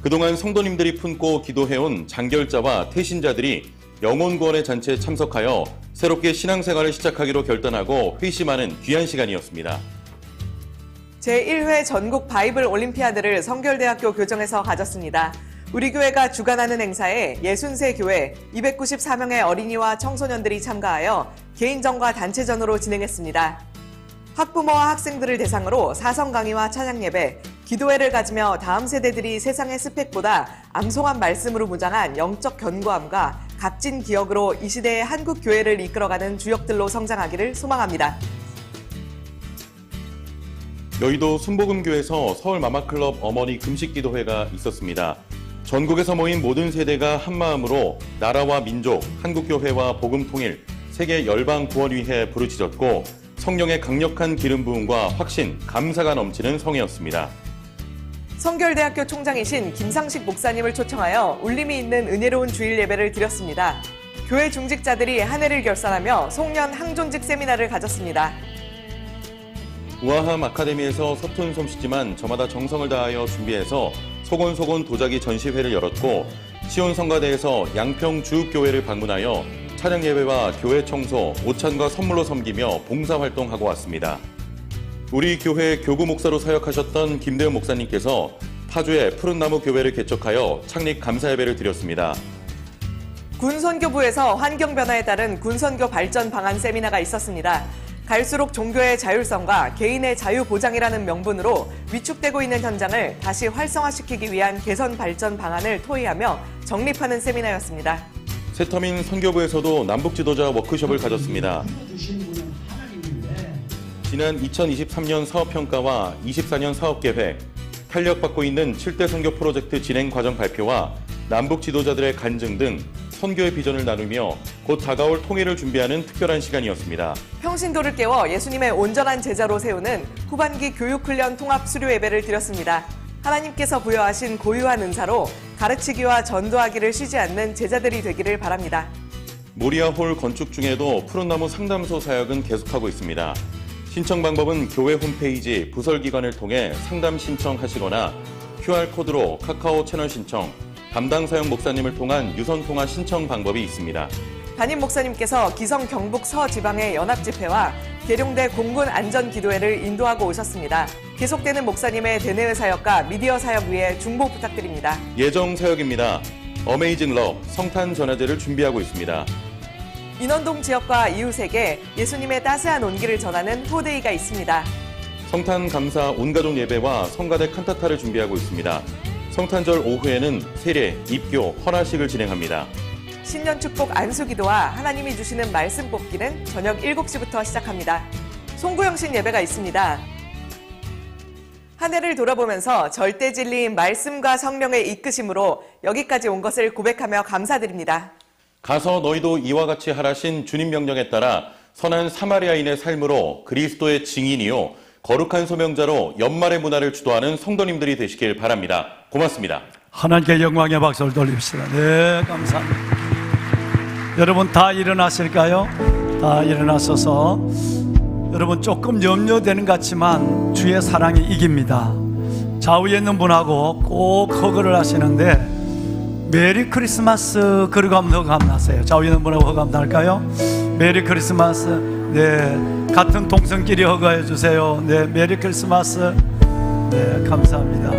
그동안 성도님들이 품고 기도해온 장결자와 태신자들이 영혼구원의 잔치에 참석하여 새롭게 신앙생활을 시작하기로 결단하고 회심하는 귀한 시간이었습니다. 제1회 전국 바이블 올림피아드를 성결대학교 교정에서 가졌습니다. 우리 교회가 주관하는 행사에 63 교회 294명의 어린이와 청소년들이 참가하여 개인전과 단체전으로 진행했습니다. 학부모와 학생들을 대상으로 사성 강의와 찬양 예배, 기도회를 가지며 다음 세대들이 세상의 스펙보다 암송한 말씀으로 무장한 영적 견고함과 값진 기억으로 이 시대의 한국 교회를 이끌어가는 주역들로 성장하기를 소망합니다. 여의도 순복음교에서 서울 마마클럽 어머니 금식기도회가 있었습니다. 전국에서 모인 모든 세대가 한마음으로 나라와 민족, 한국교회와 복음통일, 세계 열방구원위회에 부르짖었고 성령의 강력한 기름 부음과 확신, 감사가 넘치는 성회였습니다. 성결대학교 총장이신 김상식 목사님을 초청하여 울림이 있는 은혜로운 주일 예배를 드렸습니다. 교회 중직자들이 한 해를 결산하며 송년 항존직 세미나를 가졌습니다. 우아함 아카데미에서 서툰 솜씨지만 저마다 정성을 다하여 준비해서 소곤소곤 도자기 전시회를 열었고 시온성가대에서 양평 주읍교회를 방문하여 찬양 예배와 교회 청소, 오찬과 선물로 섬기며 봉사활동하고 왔습니다. 우리 교회 교구 목사로 사역하셨던 김대훈 목사님께서 파주에 푸른나무 교회를 개척하여 창립 감사 예배를 드렸습니다. 군선교부에서 환경 변화에 따른 군선교 발전 방안 세미나가 있었습니다. 갈수록 종교의 자율성과 개인의 자유 보장이라는 명분으로 위축되고 있는 현장을 다시 활성화시키기 위한 개선 발전 방안을 토의하며 정립하는 세미나였습니다. 새터민 선교부에서도 남북 지도자 워크숍을 가졌습니다. 지난 2023년 사업평가와 24년 사업계획, 탄력받고 있는 7대 선교 프로젝트 진행 과정 발표와 남북 지도자들의 간증 등 선교의 비전을 나누며 곧 다가올 통일을 준비하는 특별한 시간이었습니다. 평신도를 깨워 예수님의 온전한 제자로 세우는 후반기 교육훈련 통합 수료 예배를 드렸습니다. 하나님께서 부여하신 고유한 은사로 가르치기와 전도하기를 쉬지 않는 제자들이 되기를 바랍니다. 모리아홀 건축 중에도 푸른나무 상담소 사역은 계속하고 있습니다. 신청 방법은 교회 홈페이지 부설기관을 통해 상담 신청하시거나 QR코드로 카카오 채널 신청, 담당 사역 목사님을 통한 유선통화 신청 방법이 있습니다. 담임 목사님께서 기성 경북 서지방의 연합집회와 계룡대 공군 안전기도회를 인도하고 오셨습니다. 계속되는 목사님의 대내외 사역과 미디어 사역 위에 중보 부탁드립니다. 예정 사역입니다. 어메이징 러 성탄 전야제를 준비하고 있습니다. 인원동 지역과 이웃에게 예수님의 따스한 온기를 전하는 호데이가 있습니다. 성탄 감사 온가족 예배와 성가대 칸타타를 준비하고 있습니다. 성탄절 오후에는 세례, 입교, 헌화식을 진행합니다. 신년 축복 안수기도와 하나님이 주시는 말씀 뽑기는 저녁 7시부터 시작합니다. 송구영신 예배가 있습니다. 한 해를 돌아보면서 절대 진리인 말씀과 성령의 이끄심으로 여기까지 온 것을 고백하며 감사드립니다. 가서 너희도 이와 같이 하라신 주님 명령에 따라 선한 사마리아인의 삶으로 그리스도의 증인이요 거룩한 소명자로 연말의 문화를 주도하는 성도님들이 되시길 바랍니다. 고맙습니다. 하나님께 영광의 박수를 돌립시다. 네, 감사합니다. 여러분 다 일어나실까요? 다 일어나셔서 여러분 조금 염려되는 것 같지만 주의 사랑이 이깁니다. 좌우에 있는 분하고 꼭 허그를 하시는데 메리 크리스마스 그러고 하면 허감 나세요. 좌우에 있는 분하고 허감 날까요? 메리 크리스마스. 네, 같은 동성끼리 허가해 주세요. 네, 메리 크리스마스. 네, 감사합니다.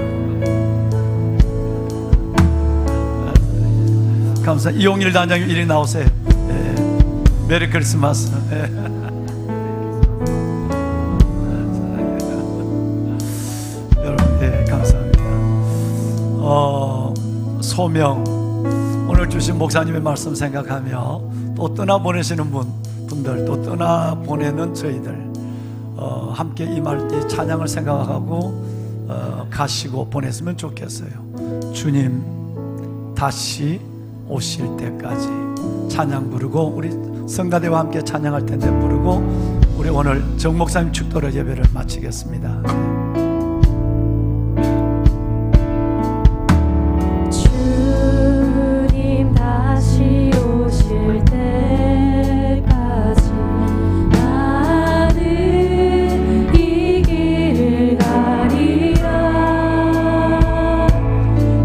감사. 이용일 단장님 이리 나오세요. 네, 메리 크리스마스. 네. 여러분, 네, 감사합니다. 소명 오늘 주신 목사님의 말씀 생각하며 또 떠나보내시는 분들 또 떠나보내는 저희들 함께 이 찬양을 생각하고 가시고 보냈으면 좋겠어요. 주님 다시 오실 때까지 찬양 부르고 우리 성가대와 함께 찬양할 텐데 부르고 우리 오늘 정 목사님 축도로 예배를 마치겠습니다. 주님 다시 오실 때까지 나는 이 길을 가리라.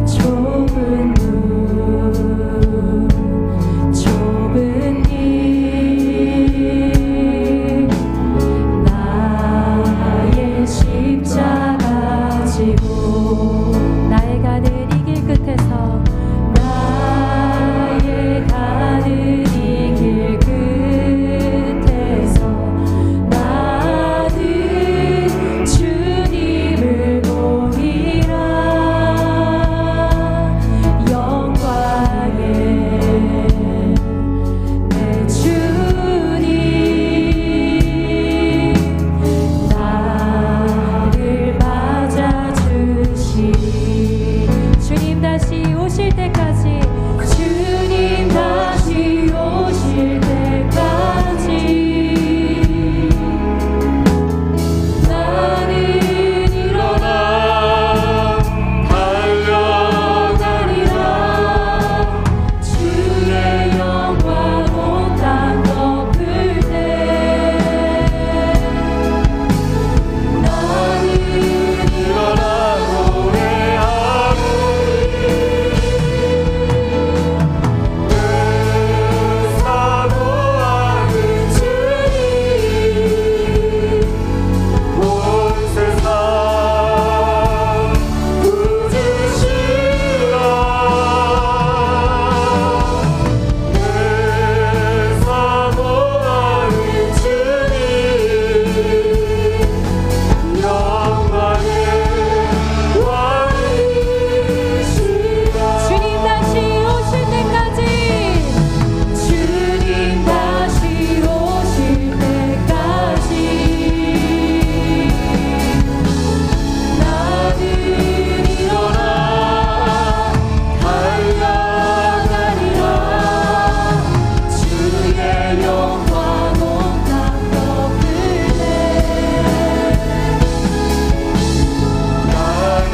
좁은 문 좁은 길 나의 십자가 지고 나의 가는 이 길 끝에서 나의 가는 이 길 끝에서 나는 주님을 보리라. 영광의 내 주님 나를 맞아주시리. 주님 다시 오실 때까지 주님 다시 오실 때까지 나는 일어나 달려가리라. 주의 영광 온 땅 덮을 때 나는 일어나 주님 다시 오실 때까지 주님 다시 오실 때까지 나는 일어나 달려가리라. 주의 영광 온 땅 덮을 때 나는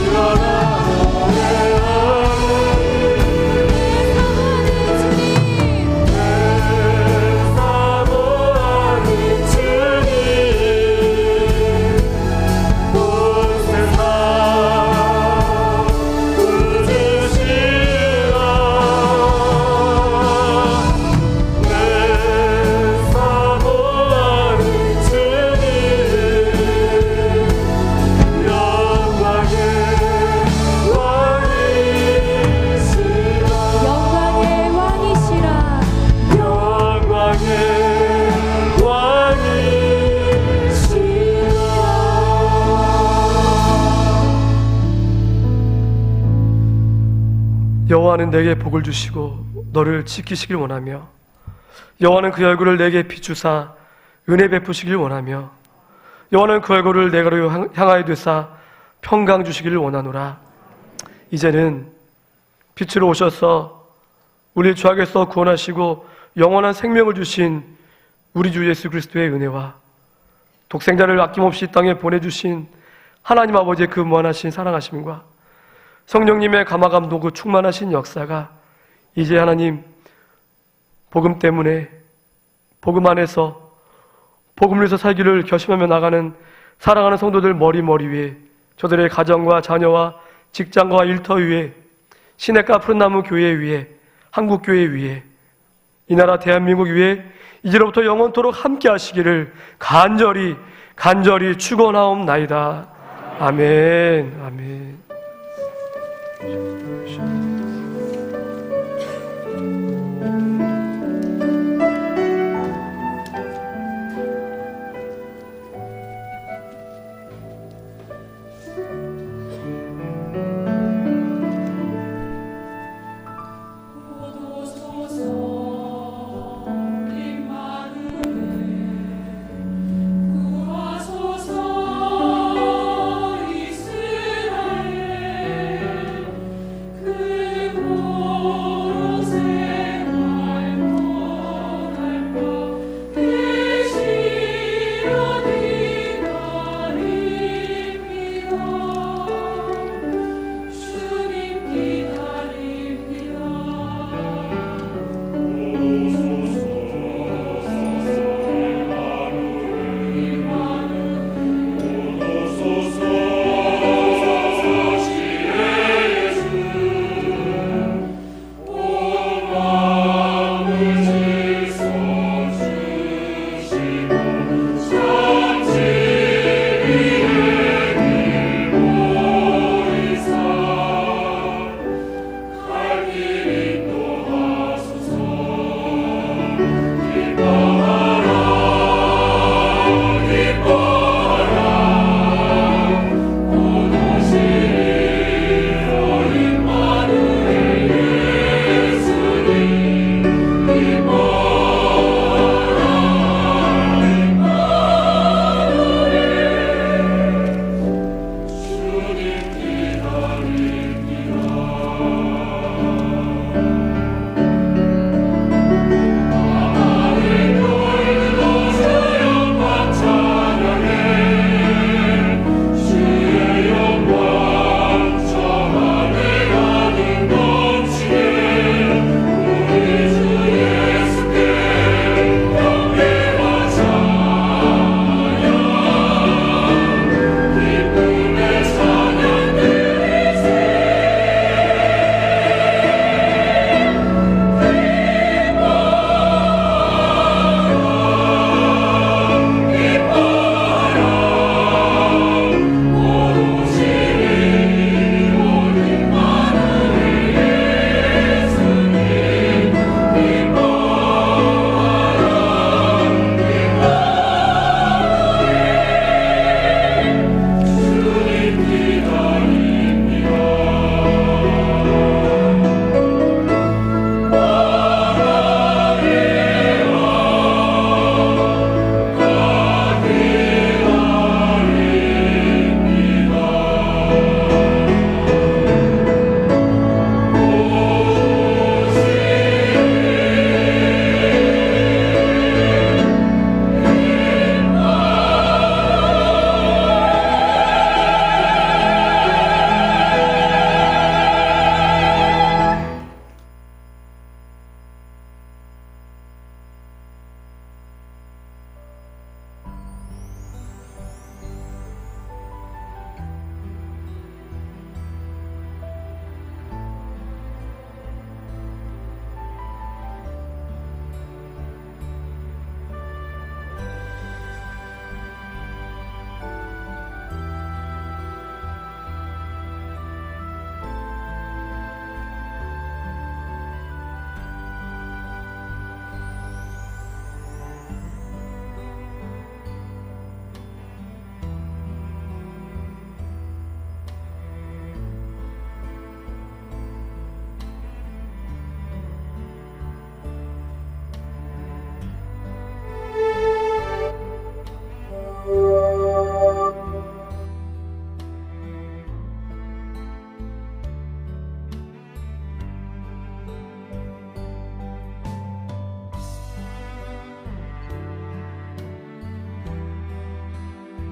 일어나 영광의 왕이시라. 여호와는 내게 복을 주시고 너를 지키시길 원하며 여호와는 그 얼굴을 내게 비추사 은혜 베푸시길 원하며 여호와는 그 얼굴을 내게로 향하여 두사 평강 주시기를 원하노라. 이제는 빛으로 오셔서 우리를 죄악에서 구원하시고 영원한 생명을 주신 우리 주 예수 그리스도의 은혜와 독생자를 아낌없이 땅에 보내주신 하나님 아버지의 그 무한하신 사랑하심과 성령님의 감화감동 그 충만하신 역사가 이제 하나님 복음 때문에 복음 안에서 복음을 위해서 살기를 결심하며 나가는 사랑하는 성도들 머리 위에, 저들의 가정과 자녀와 직장과 일터 위에, 시냇가 푸른나무 교회 위에, 한국교회 위에, 이 나라 대한민국 위에 이제로부터 영원토록 함께 하시기를 간절히 축원하옵나이다. 아멘. 아멘.